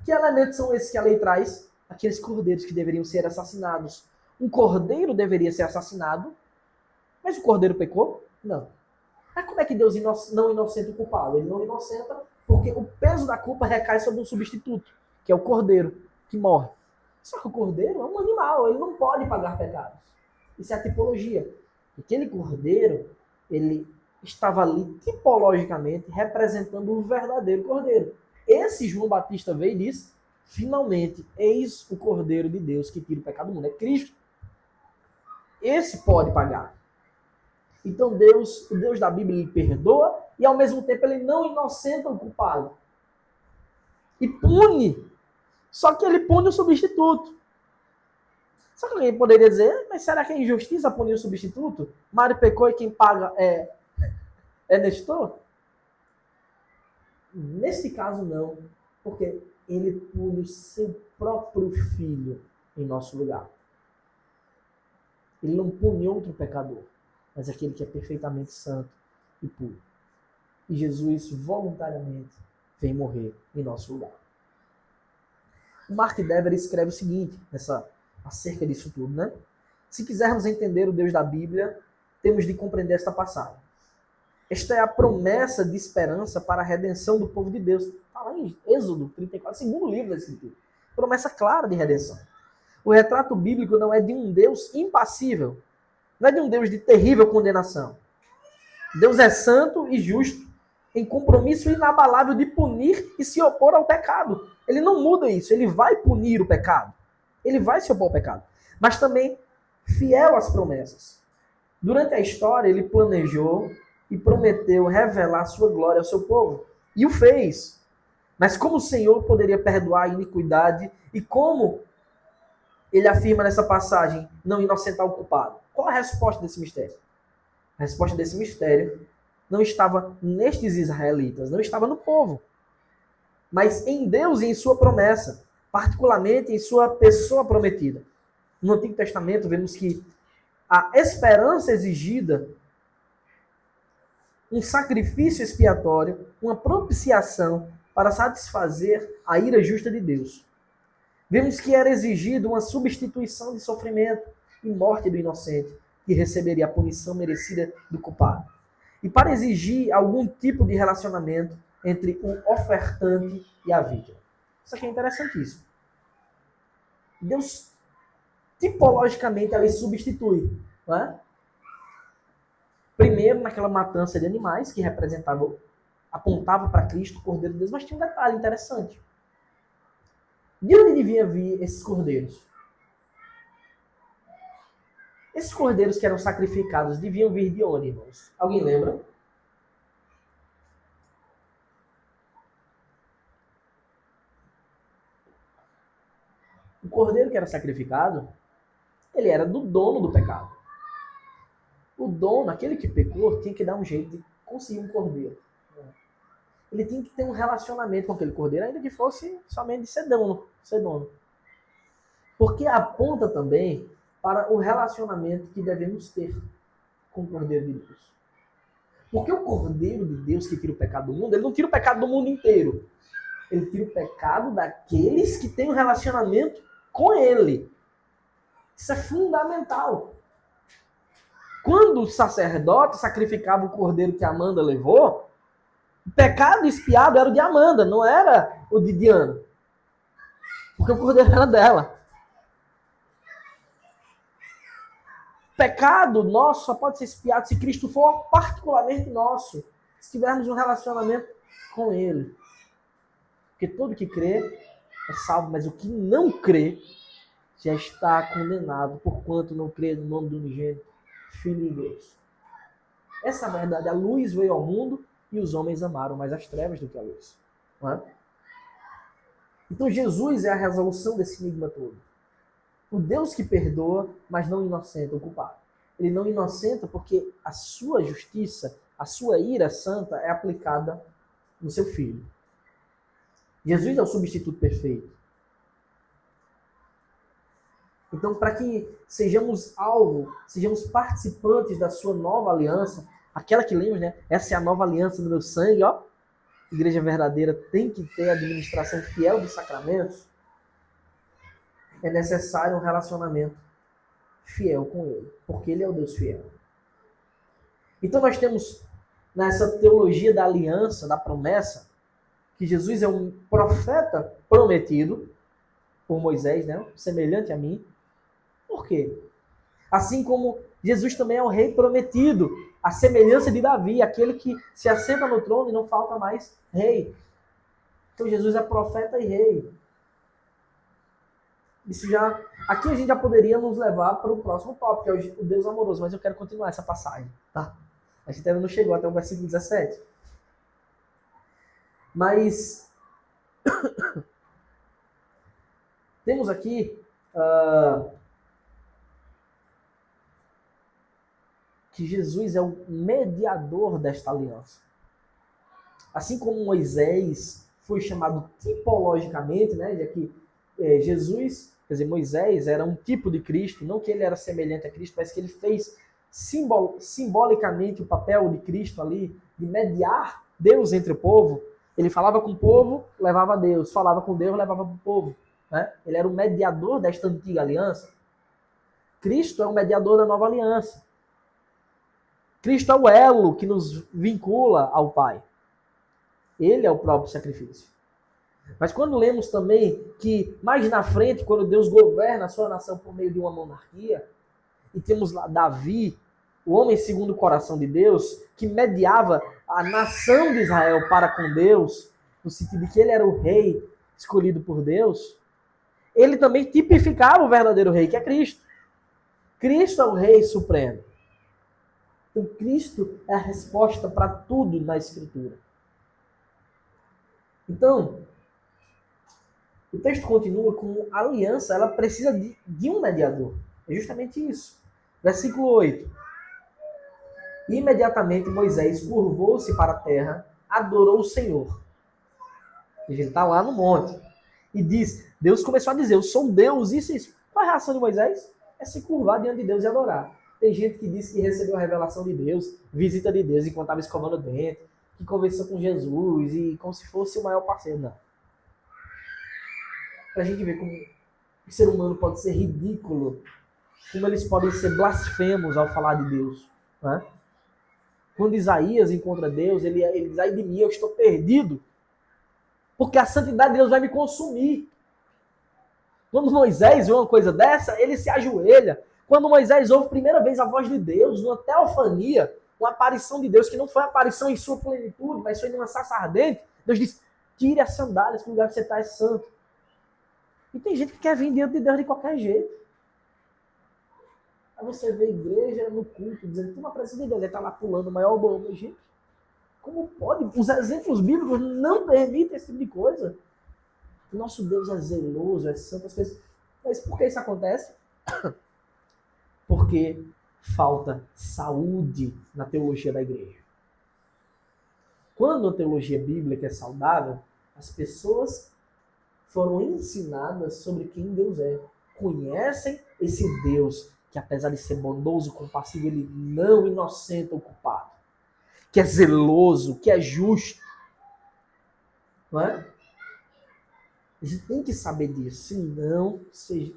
Que elementos são esses que a lei traz? Aqueles cordeiros que deveriam ser assassinados. Um cordeiro deveria ser assassinado, mas o cordeiro pecou? Não. Mas como é que Deus não inocenta o culpado? Ele não inocenta porque o peso da culpa recai sobre um substituto, que é o cordeiro, que morre. Só que o cordeiro é um animal, ele não pode pagar pecados. Isso é a tipologia. Aquele cordeiro, ele estava ali tipologicamente representando o verdadeiro cordeiro. Esse João Batista veio e disse, finalmente, eis o cordeiro de Deus que tira o pecado do mundo. É Cristo. Esse pode pagar. Então o Deus da Bíblia, ele perdoa e ao mesmo tempo ele não inocenta o culpado. E pune. Só que ele pune o substituto. Só que alguém poderia dizer, mas será que é injustiça punir o substituto? Mário pecou e quem paga é Nestor? Nesse caso não, porque ele pune o seu próprio filho em nosso lugar. Ele não pune outro pecador, mas aquele que é perfeitamente santo e puro. E Jesus voluntariamente vem morrer em nosso lugar. O Mark Dever escreve o seguinte, acerca disso tudo, né? Se quisermos entender o Deus da Bíblia, temos de compreender esta passagem. Esta é a promessa de esperança para a redenção do povo de Deus. Está lá em Êxodo 34, segundo livro da Escritura. Promessa clara de redenção. O retrato bíblico não é de um Deus impassível. Não é de um Deus de terrível condenação. Deus é santo e justo, em compromisso inabalável de punir e se opor ao pecado. Ele não muda isso, ele vai punir o pecado. Ele vai se opor ao pecado. Mas também fiel às promessas. Durante a história, ele planejou e prometeu revelar sua glória ao seu povo. E o fez. Mas como o Senhor poderia perdoar a iniquidade e como ele afirma nessa passagem não inocentar o culpado? Qual a resposta desse mistério? A resposta desse mistério não estava nestes israelitas, não estava no povo, mas em Deus e em sua promessa, particularmente em sua pessoa prometida. No Antigo Testamento vemos que a esperança exigida, um sacrifício expiatório, uma propiciação para satisfazer a ira justa de Deus. Vemos que era exigido uma substituição de sofrimento e morte do inocente, que receberia a punição merecida do culpado. E para exigir algum tipo de relacionamento entre o ofertante e a vítima. Isso aqui é interessantíssimo. Deus, tipologicamente, ali substitui. Não é? Primeiro, naquela matança de animais, que apontava para Cristo, o Cordeiro de Deus, mas tinha um detalhe interessante. De onde deviam vir esses cordeiros? Esses cordeiros que eram sacrificados deviam vir de onde, irmãos? Alguém lembra? O cordeiro que era sacrificado, ele era do dono do pecado. O dono, aquele que pecou, tinha que dar um jeito de conseguir um cordeiro. Ele tinha que ter um relacionamento com aquele cordeiro, ainda que fosse somente de ser dono. Porque aponta também para o relacionamento que devemos ter com o Cordeiro de Deus. Porque o Cordeiro de Deus que tira o pecado do mundo, ele não tira o pecado do mundo inteiro. Ele tira o pecado daqueles que têm um relacionamento com ele. Isso é fundamental. Quando o sacerdote sacrificava o cordeiro que Amanda levou, o pecado expiado era o de Amanda, não era o de Diana. Porque o cordeiro era dela. O pecado nosso só pode ser expiado se Cristo for particularmente nosso. Se tivermos um relacionamento com Ele. Porque todo que crê é salvo, mas o que não crê já está condenado, porquanto não crê no nome do unigênito Filho de Deus. Essa é a verdade. A luz veio ao mundo e os homens amaram mais as trevas do que a luz. Não é? Então Jesus é a resolução desse enigma todo. O Deus que perdoa, mas não inocenta o culpado. Ele não inocenta porque a sua justiça, a sua ira santa é aplicada no seu Filho. Jesus é o substituto perfeito. Então, para que sejamos alvo, sejamos participantes da sua nova aliança, aquela que lemos, né? Essa é a nova aliança do meu sangue, ó. Igreja verdadeira tem que ter a administração fiel dos sacramentos. É necessário um relacionamento fiel com Ele, porque Ele é o Deus fiel. Então nós temos nessa teologia da aliança, da promessa, que Jesus é um profeta prometido por Moisés, né? Semelhante a mim. Por quê? Assim como Jesus também é o rei prometido, a semelhança de Davi, aquele que se assenta no trono e não falta mais rei. Então Jesus é profeta e rei. Isso já, aqui a gente já poderia nos levar para o próximo tópico, que é o Deus amoroso, mas eu quero continuar essa passagem, tá? A gente ainda não chegou até o versículo 17. Mas temos aqui que Jesus é o mediador desta aliança. Assim como Moisés foi chamado tipologicamente, né, já que Jesus, quer dizer, Moisés era um tipo de Cristo, não que ele era semelhante a Cristo, mas que ele fez simbolicamente o papel de Cristo ali, de mediar Deus entre o povo. Ele falava com o povo, levava a Deus, falava com Deus, levava para o povo. Né? Ele era o mediador desta antiga aliança. Cristo é o mediador da nova aliança. Cristo é o elo que nos vincula ao Pai. Ele é o próprio sacrifício. Mas quando lemos também que mais na frente, quando Deus governa a sua nação por meio de uma monarquia, e temos lá Davi, o homem segundo o coração de Deus, que mediava a nação de Israel para com Deus, no sentido de que ele era o rei escolhido por Deus, ele também tipificava o verdadeiro rei, que é Cristo. Cristo é o rei supremo. Então Cristo é a resposta para tudo na Escritura. Então, o texto continua com a aliança, ela precisa de um mediador. É justamente isso. Versículo 8. Imediatamente Moisés curvou-se para a terra, adorou o Senhor. Ele está lá no monte. E diz, Deus começou a dizer, eu sou Deus, isso. Qual é a reação de Moisés? É se curvar diante de Deus e adorar. Tem gente que diz que recebeu a revelação de Deus, visita de Deus enquanto estava escovando o dente, que conversou com Jesus e como se fosse o maior parceiro. Não. Para a gente ver como o ser humano pode ser ridículo, como eles podem ser blasfemos ao falar de Deus. Né? Quando Isaías encontra Deus, ele diz, ai de mim, eu estou perdido, porque a santidade de Deus vai me consumir. Quando Moisés vê uma coisa dessa, ele se ajoelha. Quando Moisés ouve a primeira vez a voz de Deus, numa teofania, uma aparição de Deus, que não foi uma aparição em sua plenitude, mas foi numa sarça ardente, Deus diz, tire as sandálias, que o lugar que você está é santo. E tem gente que quer vir diante de Deus de qualquer jeito. Aí você vê a igreja no culto, dizendo que tem uma presença de Deus, ele está lá pulando o maior bolo. Gente, como pode? Os exemplos bíblicos não permitem esse tipo de coisa. O nosso Deus é zeloso, é santo. Mas por que isso acontece? Porque falta saúde na teologia da igreja. Quando a teologia bíblica é saudável, as pessoas foram ensinadas sobre quem Deus é. Conhecem esse Deus que, apesar de ser bondoso, compassivo, ele não inocenta o culpado. Que é zeloso, que é justo. Não é? A gente tem que saber disso, senão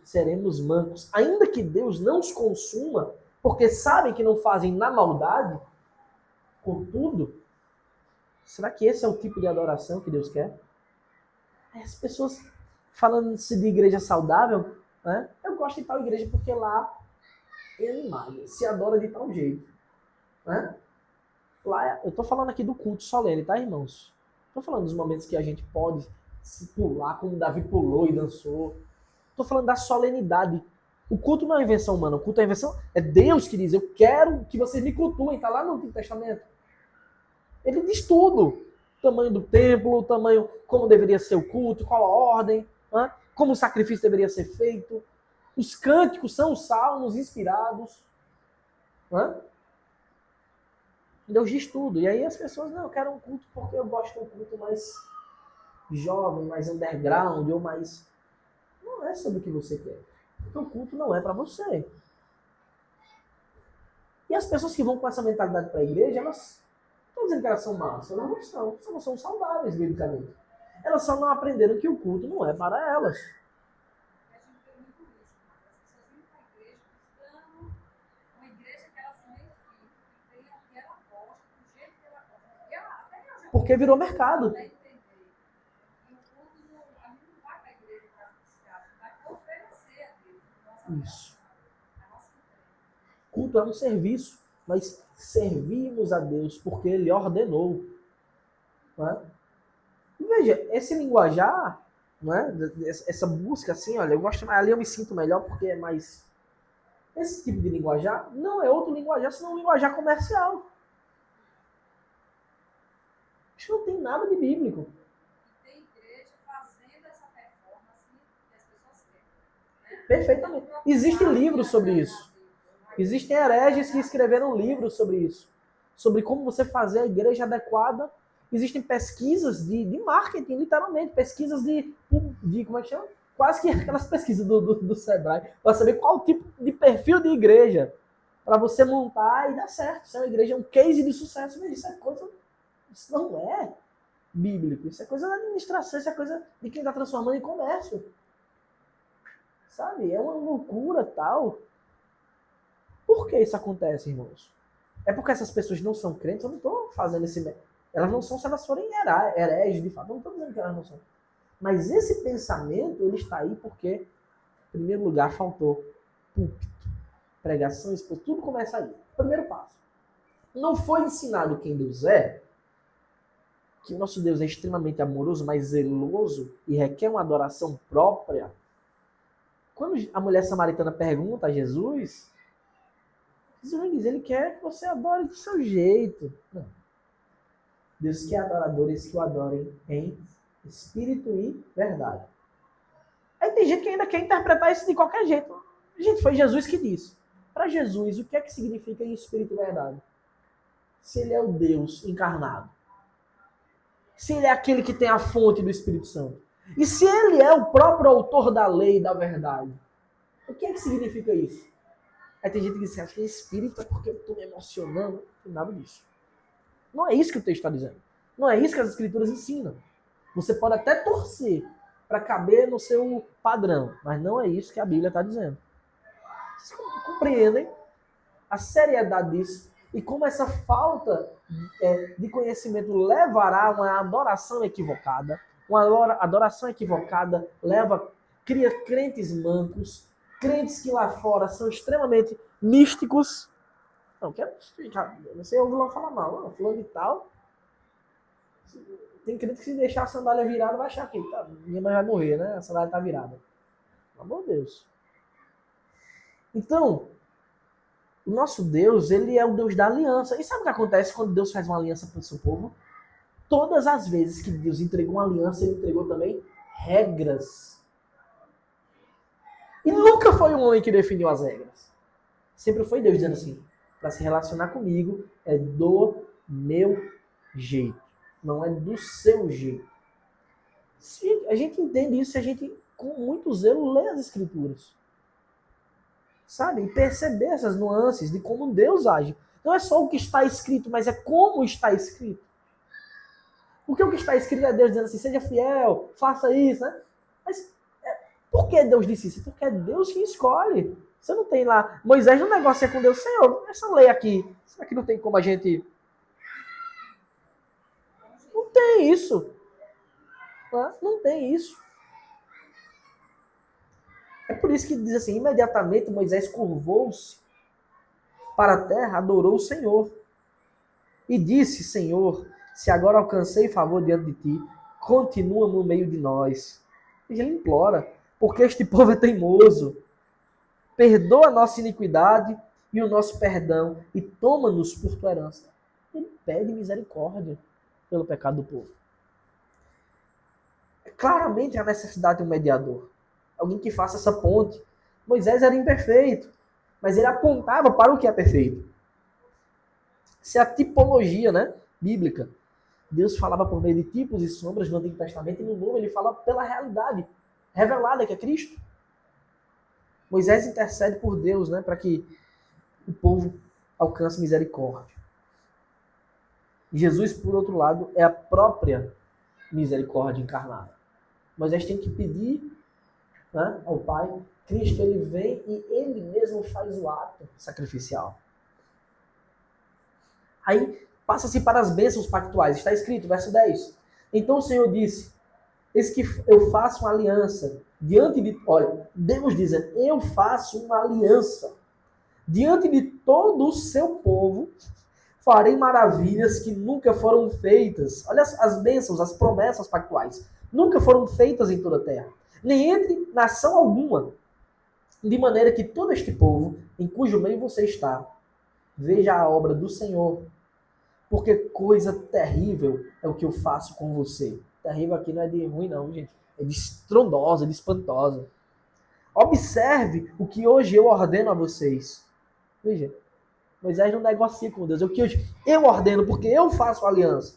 seremos mancos. Ainda que Deus não os consuma, porque sabem que não fazem na maldade, contudo, será que esse é o tipo de adoração que Deus quer? As pessoas falando-se de igreja saudável, né? Eu gosto de tal igreja porque lá é animado, se adora de tal jeito. Né? Lá, eu estou falando aqui do culto solene, tá, irmãos? Estou falando dos momentos que a gente pode se pular, como Davi pulou e dançou. Estou falando da solenidade. O culto não é invenção humana, o culto é invenção. É Deus que diz, eu quero que vocês me cultuem, está lá no Antigo Testamento. Ele diz tudo. tamanho do templo, o tamanho, como deveria ser o culto, qual a ordem, como o sacrifício deveria ser feito. Os cânticos são os salmos inspirados. Deus diz tudo. E aí as pessoas, não, eu quero um culto porque eu gosto de um culto mais jovem, mais underground, ou mais... Não é sobre o que você quer. Porque o culto não é para você. E as pessoas que vão com essa mentalidade para a igreja, elas estão dizendo que elas são más. Elas não são. Só não são saudáveis, biblicamente. Elas só não aprenderam que o culto não é para elas. Porque virou mercado. Isso. Culto é um serviço, mas servimos a Deus porque Ele ordenou. Não é? E veja, esse linguajar, não é? Essa busca assim, olha, eu gosto mais, ali eu me sinto melhor porque é mais... Esse tipo de linguajar não é outro linguajar, senão um linguajar comercial. Isso não tem nada de bíblico. Tem igreja fazendo essa performance que as pessoas querem. Perfeitamente. Existem livros sobre isso. Existem hereges que escreveram livros sobre isso. Sobre como você fazer a igreja adequada. Existem pesquisas de marketing, literalmente. Pesquisas de como é que chama? Quase que aquelas pesquisas do Sebrae. Para saber qual tipo de perfil de igreja. Para você montar e dar certo. Isso é uma igreja, um case de sucesso. Mas isso é coisa... Isso não é bíblico. Isso é coisa da administração. Isso é coisa de quem está transformando em comércio. Sabe? É uma loucura tal. Por que isso acontece, irmãos? É porque essas pessoas não são crentes? Eu não estou fazendo esse... Elas não são se elas forem hereges, de fato. Eu não estou dizendo que elas não são. Mas esse pensamento, ele está aí porque, em primeiro lugar, faltou púlpito, pregação, expor, tudo começa aí. Primeiro passo. Não foi ensinado quem Deus é, que o nosso Deus é extremamente amoroso, mas zeloso e requer uma adoração própria. Quando a mulher samaritana pergunta a Jesus, Jesus diz, ele quer que você adore do seu jeito. Não. Deus quer adoradores que o adorem em espírito e verdade. Aí tem gente que ainda quer interpretar isso de qualquer jeito. Gente, foi Jesus que disse. Para Jesus, o que é que significa em espírito e verdade? Se ele é o Deus encarnado. Se ele é aquele que tem a fonte do Espírito Santo. E se ele é o próprio autor da lei e da verdade. O que é que significa isso? Aí tem gente que diz, acho que é espírito é porque eu estou me emocionando. Não tem nada disso. Não é isso que o texto está dizendo. Não é isso que as escrituras ensinam. Você pode até torcer para caber no seu padrão, mas não é isso que a Bíblia está dizendo. Vocês compreendem a seriedade disso e como essa falta de conhecimento levará a uma adoração equivocada. Uma adoração equivocada cria crentes mancos, crentes que lá fora são extremamente místicos. Não, quero ficar. Você ouve lá falar mal, não, fulano de tal. Tem crente que se deixar a sandália virada vai achar que minha mãe vai morrer, né? A sandália tá virada. Pelo amor de Deus. Então, o nosso Deus, ele é o Deus da aliança. E sabe o que acontece quando Deus faz uma aliança para o seu povo? Todas as vezes que Deus entregou uma aliança, ele entregou também regras. E nunca foi um homem que definiu as regras. Sempre foi Deus dizendo assim, para se relacionar comigo é do meu jeito, não é do seu jeito. A gente entende isso se a gente, com muito zelo, lê as escrituras. Sabe? E perceber essas nuances de como Deus age. Não é só o que está escrito, mas é como está escrito. Porque o que está escrito é Deus dizendo assim, seja fiel, faça isso, né? Mas por que Deus disse isso? Porque é Deus que escolhe. Você não tem lá... Moisés não negocia com Deus, Senhor, essa lei aqui, será que não tem como a gente... Não tem isso. Não tem isso. É por isso que diz assim, imediatamente Moisés curvou-se para a terra, adorou o Senhor. E disse, Senhor, se agora alcancei favor diante de ti, continua no meio de nós. E ele implora, porque este povo é teimoso. Perdoa a nossa iniquidade e o nosso perdão e toma-nos por tua herança. Ele pede misericórdia. pelo pecado do povo. Claramente a necessidade de um mediador. Alguém que faça essa ponte. Moisés era imperfeito, mas ele apontava para o que é perfeito. Essa é a tipologia, né, bíblica. Deus falava por meio de tipos e sombras no Antigo Testamento, e no Novo ele fala pela realidade revelada, que é Cristo. Moisés intercede por Deus, né, para que o povo alcance misericórdia. Jesus, por outro lado, é a própria misericórdia encarnada. Moisés tem que pedir, né, ao Pai. Cristo, ele vem e ele mesmo faz o ato sacrificial. Aí passa-se para as bênçãos pactuais. Está escrito, verso 10. Então o Senhor disse, eis que eu faço uma aliança diante de... Olha, Deus diz, eu faço uma aliança diante de todo o seu povo, farei maravilhas que nunca foram feitas. Olha as bênçãos, as promessas pactuais. Nunca foram feitas em toda a terra, nem entre nação alguma. De maneira que todo este povo, em cujo meio você está, veja a obra do Senhor. Porque coisa terrível é o que eu faço com você. Terrível aqui não é de ruim não, gente. É de estrondosa, de espantosa. Observe o que hoje eu ordeno a vocês. Veja, Moisés não negocia com Deus. É o que hoje eu ordeno, porque eu faço a aliança.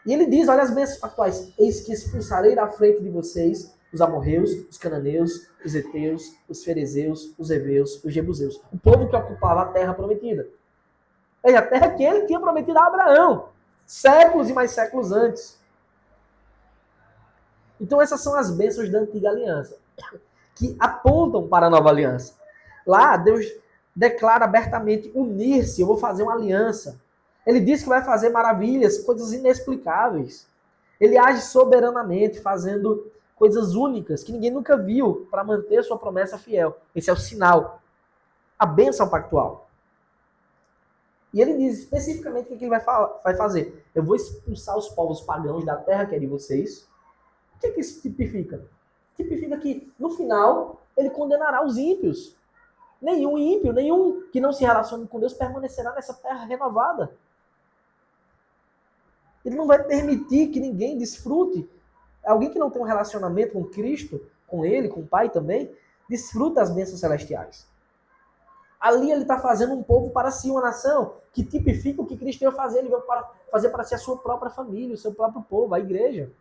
E ele diz, olha as bênçãos pactuais. Eis que expulsarei da frente de vocês os amorreus, os cananeus, os heteus, os ferezeus, os heveus, os jebuseus. O povo que ocupava a terra prometida. É a terra que ele tinha prometido a Abraão. Séculos e mais séculos antes. Então essas são as bênçãos da antiga aliança. Que apontam para a nova aliança. Lá Deus declara abertamente unir-se. Eu vou fazer uma aliança. Ele diz que vai fazer maravilhas, coisas inexplicáveis. Ele age soberanamente, fazendo coisas únicas que ninguém nunca viu para manter sua promessa fiel. Esse é o sinal. A bênção pactual. E ele diz especificamente o que ele vai fazer. Eu vou expulsar os povos pagãos da terra que é de vocês. O que isso tipifica? Tipifica que, no final, ele condenará os ímpios. Nenhum ímpio, nenhum que não se relacione com Deus permanecerá nessa terra renovada. Ele não vai permitir que ninguém desfrute. Alguém que não tem um relacionamento com Cristo, com Ele, com o Pai também, desfruta as bênçãos celestiais. Ali ele está fazendo um povo para si, uma nação, que tipifica o que Cristo veio fazer. Ele veio fazer para si a sua própria família, o seu próprio povo, a igreja.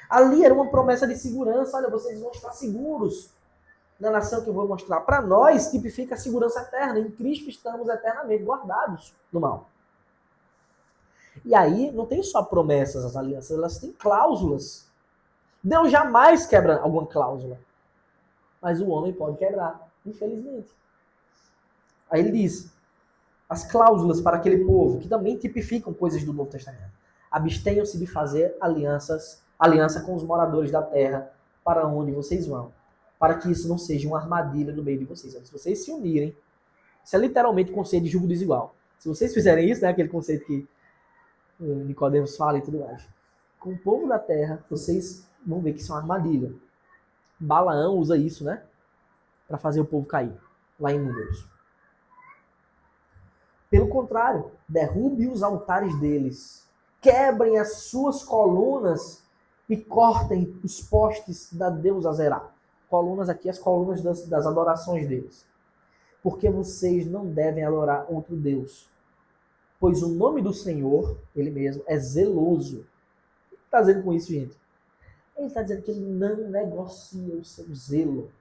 Ali era uma promessa de segurança. Olha, vocês vão estar seguros na nação que eu vou mostrar. Para nós, tipifica a segurança eterna. Em Cristo estamos eternamente guardados do mal. E aí, não tem só promessas as alianças, elas têm cláusulas. Deus jamais quebra alguma cláusula. Mas o homem pode quebrar, infelizmente. Aí ele diz, as cláusulas para aquele povo, que também tipificam coisas do Novo Testamento. Abstenham-se de fazer aliança com os moradores da terra para onde vocês vão, para que isso não seja uma armadilha no meio de vocês. Se vocês se unirem, isso é literalmente o conceito de julgo desigual. Se vocês fizerem isso, né, aquele conceito que Nicodemos fala e tudo mais, com o povo da terra, vocês vão ver que isso é uma armadilha. Balaão usa isso, né, para fazer o povo cair, lá em Números. Pelo contrário, derrube os altares deles, quebrem as suas colunas e cortem os postes da deusa Azerá. Colunas aqui, as colunas das adorações deles. Porque vocês não devem adorar outro Deus. Pois o nome do Senhor, ele mesmo, é zeloso. O que ele está dizendo com isso, gente? Ele está dizendo que ele não negocia o seu zelo.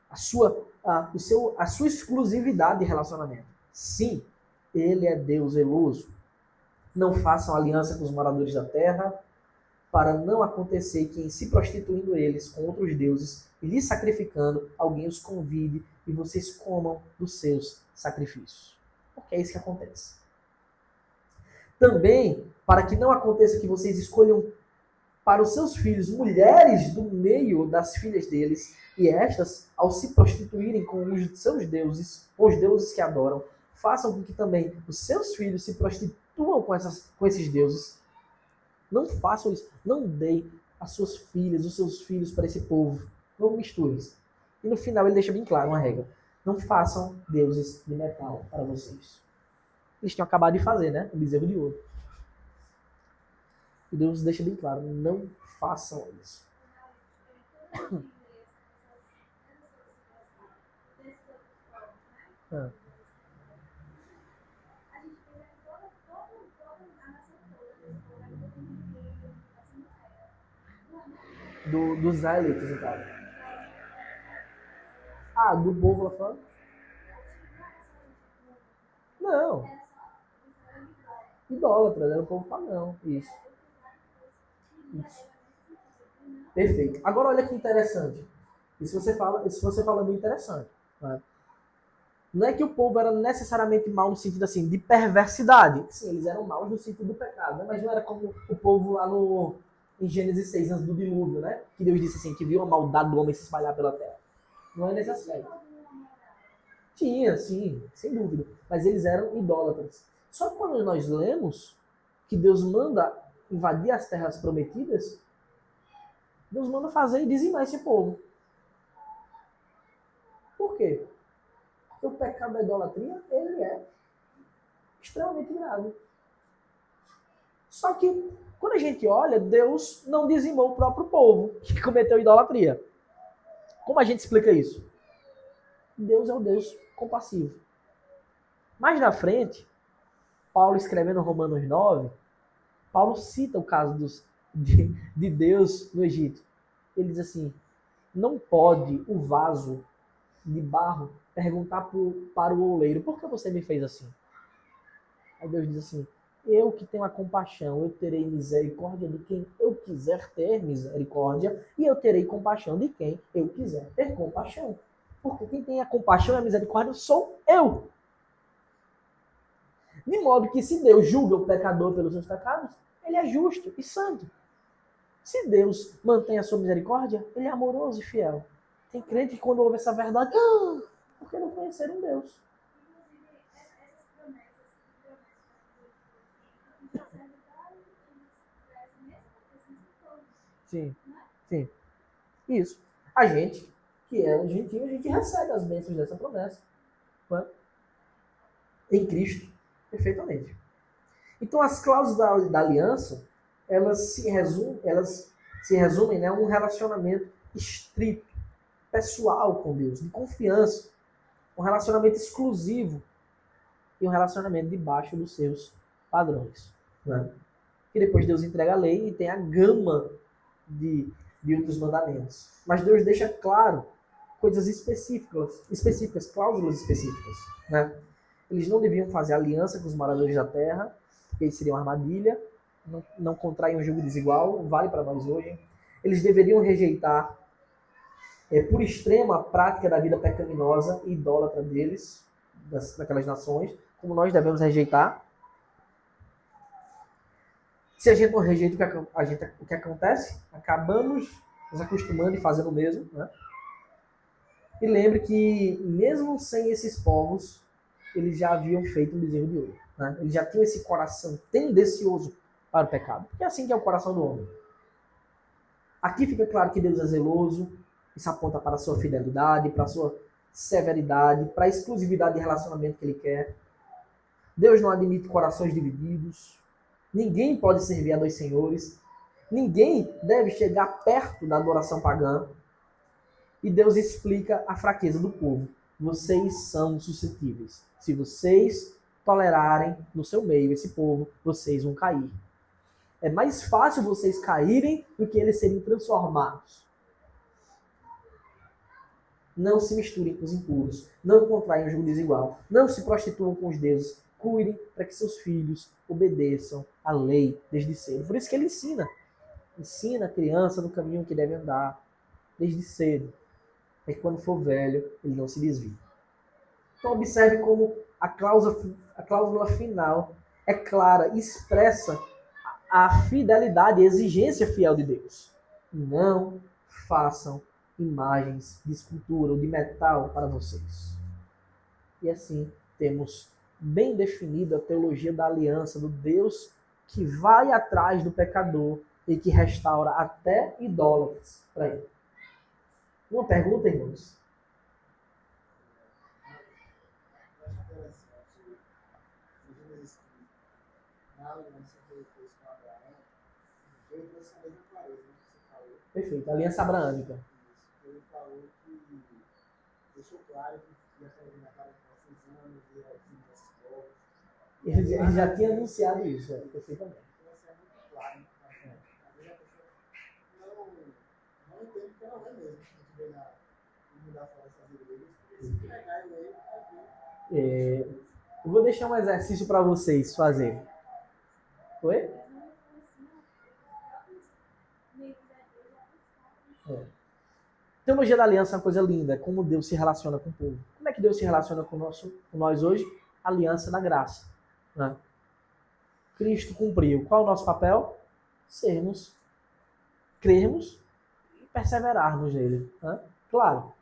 A sua exclusividade de relacionamento. Sim, ele é Deus zeloso. Não façam aliança com os moradores da terra, para não acontecer que, em se prostituindo eles com outros deuses e lhes sacrificando, alguém os convide e vocês comam dos seus sacrifícios. Porque é isso que acontece. Também, para que não aconteça que vocês escolham para os seus filhos mulheres do meio das filhas deles, e estas, ao se prostituírem com os seus deuses, com os deuses que adoram, façam com que também os seus filhos se prostituam com esses deuses. Não façam isso. Não deem as suas filhas, os seus filhos para esse povo. Não misturem. E no final ele deixa bem claro uma regra. Não façam deuses de metal para vocês. Eles tinham acabado de fazer, né? O bezerro de ouro. E Deus deixa bem claro, não façam isso. Ah. Dos israelitas, no caso. Ah, do povo lá fora? Não. Idólatra, era o povo pagão. Isso. Perfeito. Agora olha que interessante. Isso você fala muito interessante. Né? Não é que o povo era necessariamente mau no sentido assim, de perversidade. Sim, eles eram maus no sentido do pecado, né? Mas não era como o povo lá em Gênesis 6, antes do dilúvio, né? Que Deus disse assim, que viu a maldade do homem se espalhar pela terra. Não é nesse aspecto. Tinha, sim, sem dúvida. Mas eles eram idólatras. Só que quando nós lemos que Deus manda invadir as terras prometidas, Deus manda fazer e dizimar esse povo. Por quê? Porque o pecado da idolatria, ele é extremamente grave. Só que, quando a gente olha, Deus não dizimou o próprio povo que cometeu idolatria. Como a gente explica isso? Deus é o Deus compassivo. Mais na frente, Paulo escrevendo Romanos 9, Paulo cita o caso de Deus no Egito. Ele diz assim, não pode o vaso de barro perguntar para o oleiro, por que você me fez assim? Aí Deus diz assim, eu que tenho a compaixão, eu terei misericórdia de quem eu quiser ter misericórdia, e eu terei compaixão de quem eu quiser ter compaixão. Porque quem tem a compaixão e a misericórdia sou eu. De modo que se Deus julga o pecador pelos seus pecados, ele é justo e santo. Se Deus mantém a sua misericórdia, ele é amoroso e fiel. Tem crente que quando ouve essa verdade, porque não conheceram Deus. Sim, sim. Isso. A gente, que é um gentil, a gente recebe as bênçãos dessa promessa. Não é? Em Cristo, perfeitamente. Então, as cláusulas da aliança, elas se resumem, né, a um relacionamento estrito, pessoal com Deus, de confiança, um relacionamento exclusivo e um relacionamento debaixo dos seus padrões. Né? E depois Deus entrega a lei e tem a gama de, de outros mandamentos. Mas Deus deixa claro coisas específicas, cláusulas específicas. Né? Eles não deviam fazer aliança com os moradores da terra, porque isso seria uma armadilha, não contrair um jogo desigual, vale para nós hoje. Eles deveriam rejeitar por extremo a prática da vida pecaminosa e idólatra deles, daquelas nações, como nós devemos rejeitar. Se a gente não rejeita, o que acontece? Acabamos nos acostumando e fazendo o mesmo. Né? E lembre que, mesmo sem esses povos, eles já haviam feito um bezerro de ouro. Né? Eles já tinham esse coração tendencioso para o pecado. Porque é assim que é o coração do homem. Aqui fica claro que Deus é zeloso, isso aponta para a sua fidelidade, para a sua severidade, para a exclusividade de relacionamento que ele quer. Deus não admite corações divididos. Ninguém pode servir a dois senhores. Ninguém deve chegar perto da adoração pagã. E Deus explica a fraqueza do povo. Vocês são suscetíveis. Se vocês tolerarem no seu meio esse povo, vocês vão cair. É mais fácil vocês caírem do que eles serem transformados. Não se misturem com os impuros. Não contraiam um jogo desigual. Não se prostituam com os deuses. Cuidem para que seus filhos obedeçam à lei desde cedo. Por isso que ele ensina. Ensina a criança no caminho que deve andar desde cedo. Para que quando for velho, ele não se desvie. Então observe como a cláusula final é clara e expressa a fidelidade e a exigência fiel de Deus. Não façam imagens de escultura ou de metal para vocês. E assim temos bem definida a teologia da aliança, do Deus que vai atrás do pecador e que restaura até idólatras para ele. Uma pergunta, irmãos? Na aliança que ele fez com Abraão, Eu trouxe a mesma clareza que você falou. Perfeito. Aliança abraâmica. Isso. Ele falou que deixou claro que ia fazer na cara de 6 anos, ia desenvolver esses povos. Ele já tinha anunciado isso, perfeitamente. Então, assim, é muito claro. Né? Às vezes a pessoa não entende porque não é mesmo. A gente vê na mudar fora dessas igrejas. E se pegar e ler, vai ver. Eu vou deixar um exercício para vocês fazerem. Oi? Teologia da aliança é uma coisa linda, como Deus se relaciona com o povo. Como é que Deus se relaciona com nós hoje? Aliança da graça. Né? Cristo cumpriu. Qual é o nosso papel? Crermos e perseverarmos nele. Né? Claro,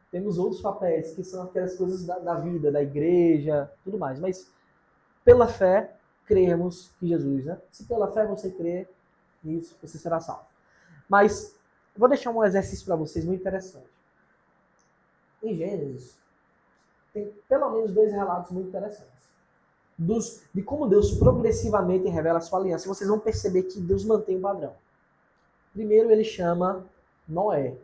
temos outros papéis, que são aquelas coisas da vida, da igreja, tudo mais. Mas, pela fé, cremos que Jesus, né? Se pela fé você crer nisso, você será salvo. Mas, vou deixar um exercício para vocês muito interessante. Em Gênesis, tem pelo menos 2 relatos muito interessantes. De como Deus progressivamente revela a sua aliança. Vocês vão perceber que Deus mantém o padrão. Primeiro, ele chama Noé.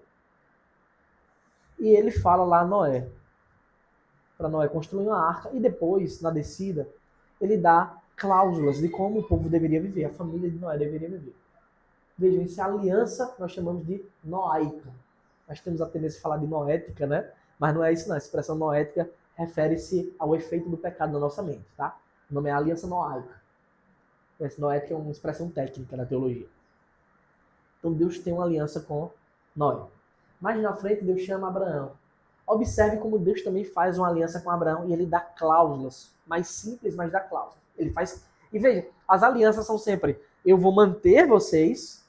E ele fala lá a Noé, para Noé construir uma arca, e depois, na descida, ele dá cláusulas de como o povo deveria viver, a família de Noé deveria viver. Vejam, essa aliança nós chamamos de noaica. Nós temos a tendência de falar de noética, né? Mas não é isso não, a expressão noética refere-se ao efeito do pecado na nossa mente, tá? O nome é aliança noaica. Essa noética é uma expressão técnica na teologia. Então Deus tem uma aliança com Noé. Mais na frente, Deus chama Abraão. Observe como Deus também faz uma aliança com Abraão e ele dá cláusulas. Mais simples, mas dá cláusulas. Ele faz. E veja, as alianças são sempre: eu vou manter vocês.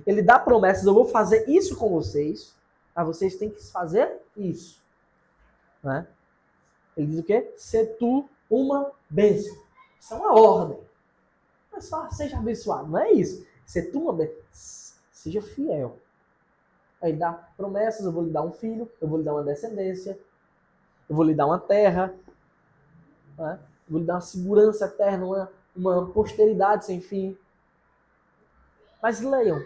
Ele dá promessas: eu vou fazer isso com vocês. Mas vocês têm que fazer isso. Né? Ele diz o quê? Se tu uma bênção. Isso é uma ordem. Não é só seja abençoado. Não é isso. Se tu uma bênção. Seja fiel. Aí dá promessas, eu vou lhe dar um filho, eu vou lhe dar uma descendência, eu vou lhe dar uma terra, né? Eu vou lhe dar uma segurança eterna, uma posteridade sem fim. Mas leiam,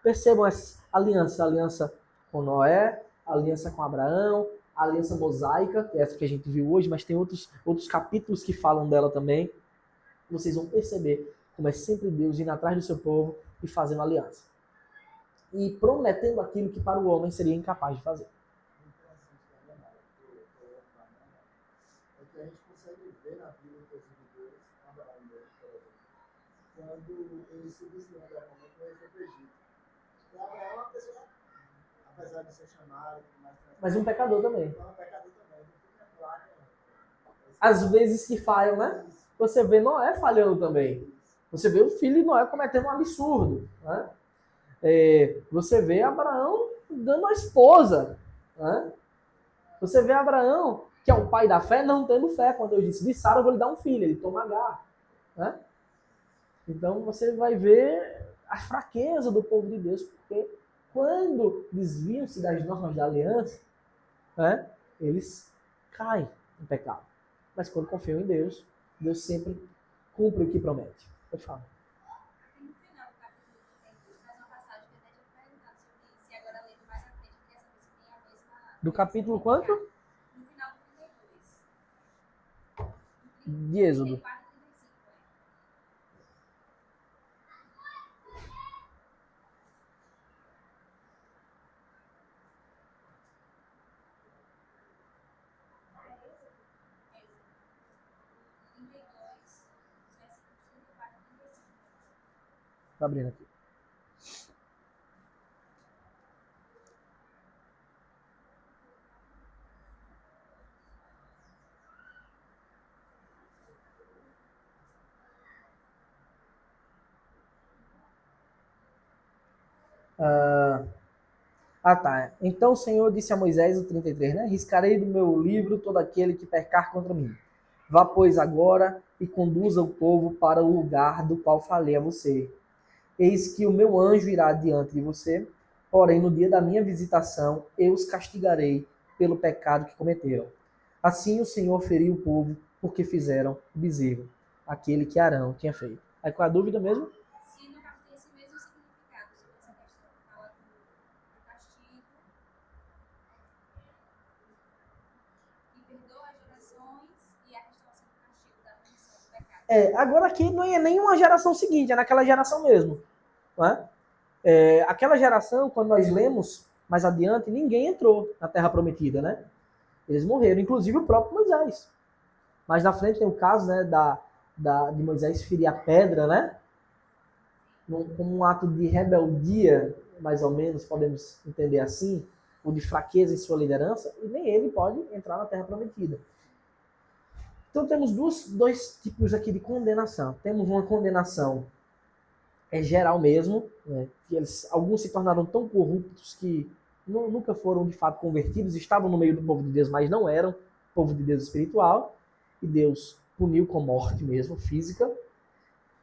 percebam essa aliança com Noé, a aliança com Abraão, a aliança mosaica, que é essa que a gente viu hoje, mas tem outros capítulos que falam dela também. Vocês vão perceber como é sempre Deus indo atrás do seu povo e fazendo aliança. E prometendo aquilo que para o homem seria incapaz de fazer. É que a gente consegue ver na vida, inclusive, Deus, Abraão, por exemplo, quando ele se desviou da forma como ele foi para o Egito. E Abraão é uma pessoa, apesar de ser chamado, mas um pecador também. É um pecador também. Fica claro, às vezes que falham, né? Você vê Noé falhando também. Você vê o filho de Noé cometendo um absurdo, né? Você vê Abraão dando a esposa, né? Você vê Abraão, que é o pai da fé, não tendo fé. Quando eu disse, de Sara eu vou lhe dar um filho, ele toma Agar, né? Então você vai ver a fraqueza do povo de Deus, porque quando desviam-se das normas da aliança, né, eles caem no pecado. Mas quando confiam em Deus, Deus sempre cumpre o que promete. Pode falar. Do capítulo quanto? No final do 32. De Êxodo. Tá abrindo aqui. Tá. Então o Senhor disse a Moisés, o 33, né? Riscarei do meu livro todo aquele que pecar contra mim. Vá, pois, agora e conduza o povo para o lugar do qual falei a você. Eis que o meu anjo irá diante de você, porém no dia da minha visitação eu os castigarei pelo pecado que cometeram. Assim o Senhor feriu o povo porque fizeram o bezerro, aquele que Arão tinha feito. Aí qual a dúvida mesmo? Se no capítulo esse Agora aqui não é nenhuma geração seguinte, é naquela geração mesmo. Não é? Aquela geração, quando nós lemos mais adiante, ninguém entrou na Terra Prometida, né? Eles morreram, inclusive o próprio Moisés. Mas na frente tem o caso, né, de Moisés ferir a pedra, né? Como um ato de rebeldia, mais ou menos, podemos entender assim, ou de fraqueza em sua liderança, e nem ele pode entrar na Terra Prometida. Então temos dois tipos aqui de condenação. Temos uma condenação geral mesmo, né, que alguns se tornaram tão corruptos que nunca foram de fato convertidos, estavam no meio do povo de Deus, mas não eram povo de Deus espiritual, e Deus puniu com morte mesmo, física.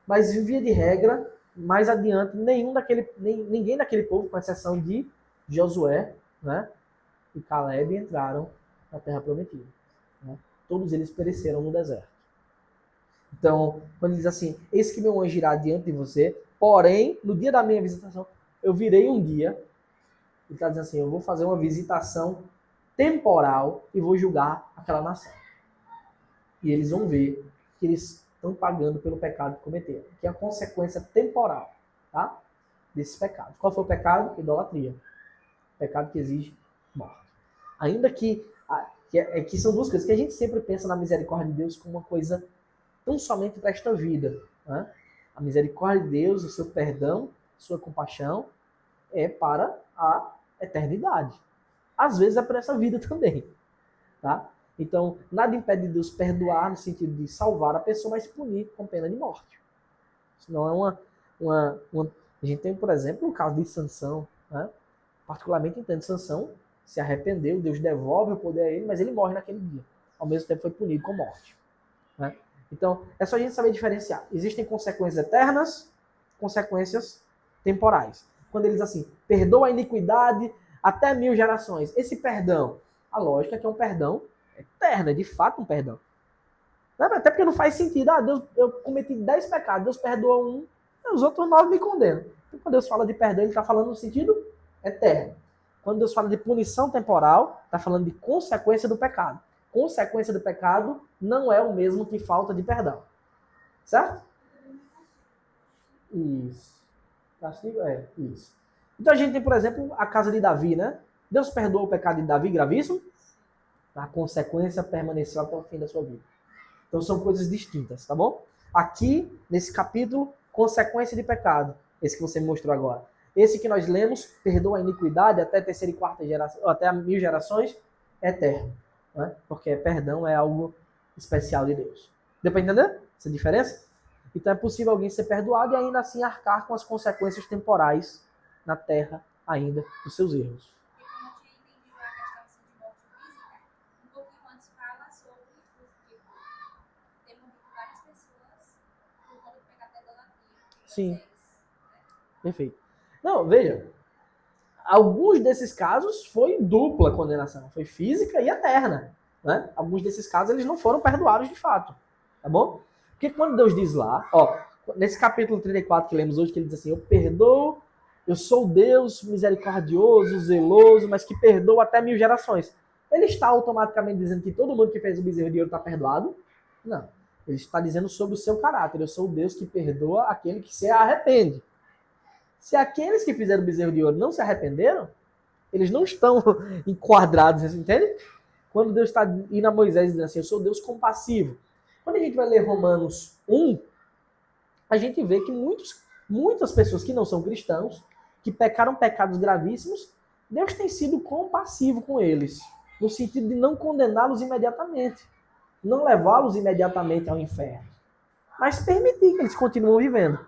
Mas via de regra, mais adiante, ninguém daquele povo, com exceção de Josué, né, e Caleb, entraram na Terra Prometida. Né? Todos eles pereceram no deserto. Então, quando ele diz assim, eis que meu anjo irá diante de você, porém, no dia da minha visitação, eu virei um dia, ele está dizendo assim, eu vou fazer uma visitação temporal e vou julgar aquela nação. E eles vão ver que eles estão pagando pelo pecado que cometeram, que é a consequência temporal, tá? Desse pecado. Qual foi o pecado? Idolatria. Pecado que exige morte. Ainda que são duas coisas que a gente sempre pensa na misericórdia de Deus como uma coisa tão somente para esta vida. Né? A misericórdia de Deus, o seu perdão, sua compaixão é para a eternidade. Às vezes é para essa vida também. Tá? Então, nada impede Deus perdoar no sentido de salvar a pessoa, mas punir com pena de morte. Isso não é A gente tem, por exemplo, o caso de Sansão. Né? Particularmente entendo, Sansão se arrependeu, Deus devolve o poder a ele, mas ele morre naquele dia. Ao mesmo tempo foi punido com morte. Né? Então, é só a gente saber diferenciar. Existem consequências eternas, consequências temporais. Quando eles assim, perdoa a iniquidade até 1000 gerações. Esse perdão, a lógica é que é um perdão eterno, é de fato um perdão. Até porque não faz sentido. Deus, eu cometi 10 pecados, Deus perdoa um, os outros 9 me condenam. Então, quando Deus fala de perdão, ele está falando no sentido eterno. Quando Deus fala de punição temporal, está falando de consequência do pecado. Consequência do pecado não é o mesmo que falta de perdão. Certo? Isso. Castigo isso. Então a gente tem, por exemplo, a casa de Davi, né? Deus perdoou o pecado de Davi gravíssimo? A consequência permaneceu até o fim da sua vida. Então são coisas distintas, tá bom? Aqui, nesse capítulo, consequência de pecado. Esse que você me mostrou agora. Esse que nós lemos, perdoa a iniquidade até a terceira e quarta geração, até a 1000 gerações, é eterno. Né? Porque perdão é algo especial de Deus. Deu para entender essa diferença? Então é possível alguém ser perdoado e ainda assim arcar com as consequências temporais na terra ainda dos seus erros. Sim. Perfeito. Não, veja. Alguns desses casos foi dupla condenação. Foi física e eterna. Né? Alguns desses casos eles não foram perdoados de fato. Tá bom? Porque quando Deus diz lá, nesse capítulo 34 que lemos hoje, que ele diz assim, eu perdoo, eu sou Deus misericordioso, zeloso, mas que perdoa até 1000 gerações. Ele está automaticamente dizendo que todo mundo que fez o bezerro de ouro está perdoado? Não. Ele está dizendo sobre o seu caráter. Eu sou o Deus que perdoa aquele que se arrepende. Se aqueles que fizeram o bezerro de ouro não se arrependeram, eles não estão enquadrados, entende? Quando Deus está indo a Moisés dizendo assim, eu sou Deus compassivo. Quando a gente vai ler Romanos 1, a gente vê que muitas pessoas que não são cristãos, que pecaram pecados gravíssimos, Deus tem sido compassivo com eles, no sentido de não condená-los imediatamente, não levá-los imediatamente ao inferno, mas permitir que eles continuem vivendo.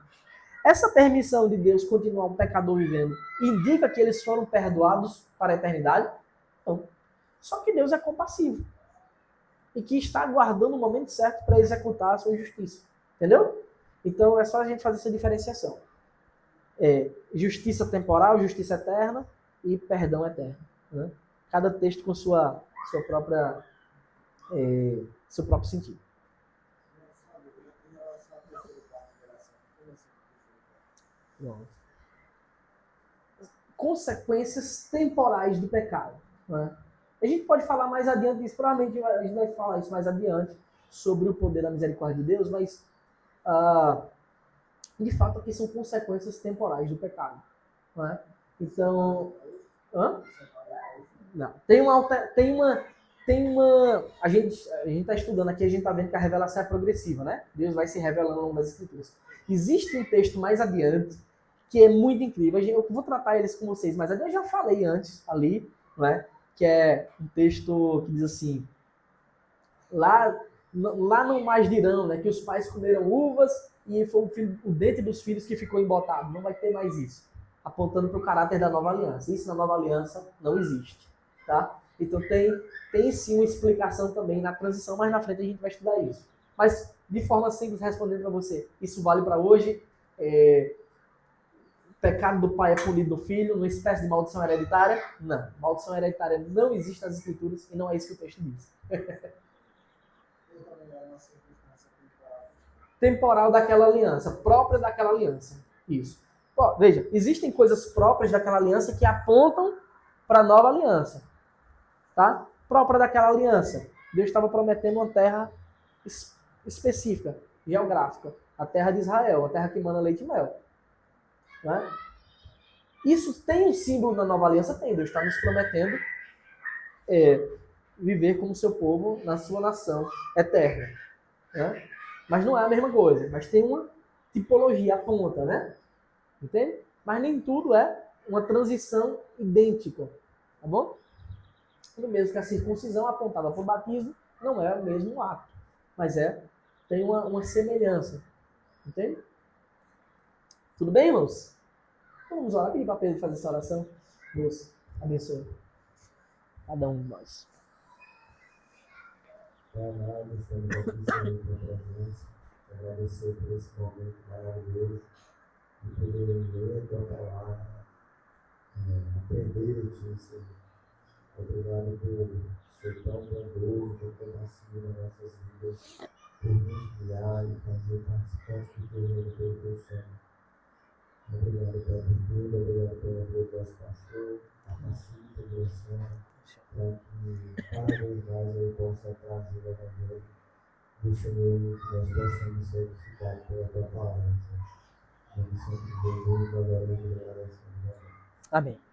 Essa permissão de Deus continuar um pecador vivendo indica que eles foram perdoados para a eternidade? Não. Só que Deus é compassivo e que está aguardando o momento certo para executar a sua justiça. Entendeu? Então é só a gente fazer essa diferenciação. Justiça temporal, justiça eterna e perdão eterno. Né? Cada texto com seu próprio sentido. Não. Consequências temporais do pecado. Né? A gente pode falar mais adiante disso, provavelmente a gente vai falar isso mais adiante, sobre o poder da misericórdia de Deus, mas de fato, aqui são consequências temporais do pecado. Não é? Então, não. A gente está estudando aqui, a gente está vendo que a revelação é progressiva, né? Deus vai se revelando ao longo das escrituras. Existe um texto mais adiante que é muito incrível. Eu vou tratar eles com vocês, mas eu já falei antes ali, né? Que é um texto que diz assim: lá não mais dirão, né? Que os pais comeram uvas e foi o dente dos filhos que ficou embotado. Não vai ter mais isso. Apontando para o caráter da nova aliança. Isso na nova aliança não existe, tá? Então tem sim uma explicação também na transição, mas na frente a gente vai estudar isso. Mas de forma simples respondendo para você, isso vale para hoje. O pecado do pai é punido do filho, uma espécie de maldição hereditária? Não. Maldição hereditária não existe nas escrituras e não é isso que o texto diz. Temporal daquela aliança, própria daquela aliança. Isso. Ó, veja, existem coisas próprias daquela aliança que apontam para a nova aliança. Tá? Própria daquela aliança. Deus estava prometendo uma terra específica, geográfica. A terra de Israel, a terra que manda leite e mel. Né? Isso tem um símbolo na nova aliança? Tem. Deus está nos prometendo viver como seu povo na sua nação eterna. Né? Mas não é a mesma coisa. Mas tem uma tipologia, aponta, né? Entende? Mas nem tudo é uma transição idêntica. Tá bom? No mesmo que a circuncisão apontada para o batismo, não é o mesmo ato. Mas tem uma semelhança. Entende? Tudo bem, irmãos? Então vamos orar, pedir para Pedro fazer essa oração. Deus abençoe cada um de nós. Pai amado, estamos aqui, Senhor, pela presença. Agradecer por esse momento maravilhoso de poder ler a tua palavra, aprender de ti, Senhor. Obrigado por ser tão bondoso, por ter nascido nas nossas vidas, por nos guiar e fazer participantes do teu reino pelo teu sangue. Obrigado pela vida, obrigado pela vida do nosso pastor, capacita, direciona, para que cada vez mais eu possa trazer o evangelho do Senhor e que nós possamos ser edificados pela tua palavra. Em nome de Jesus, nós oramos e agradecemos. Amém.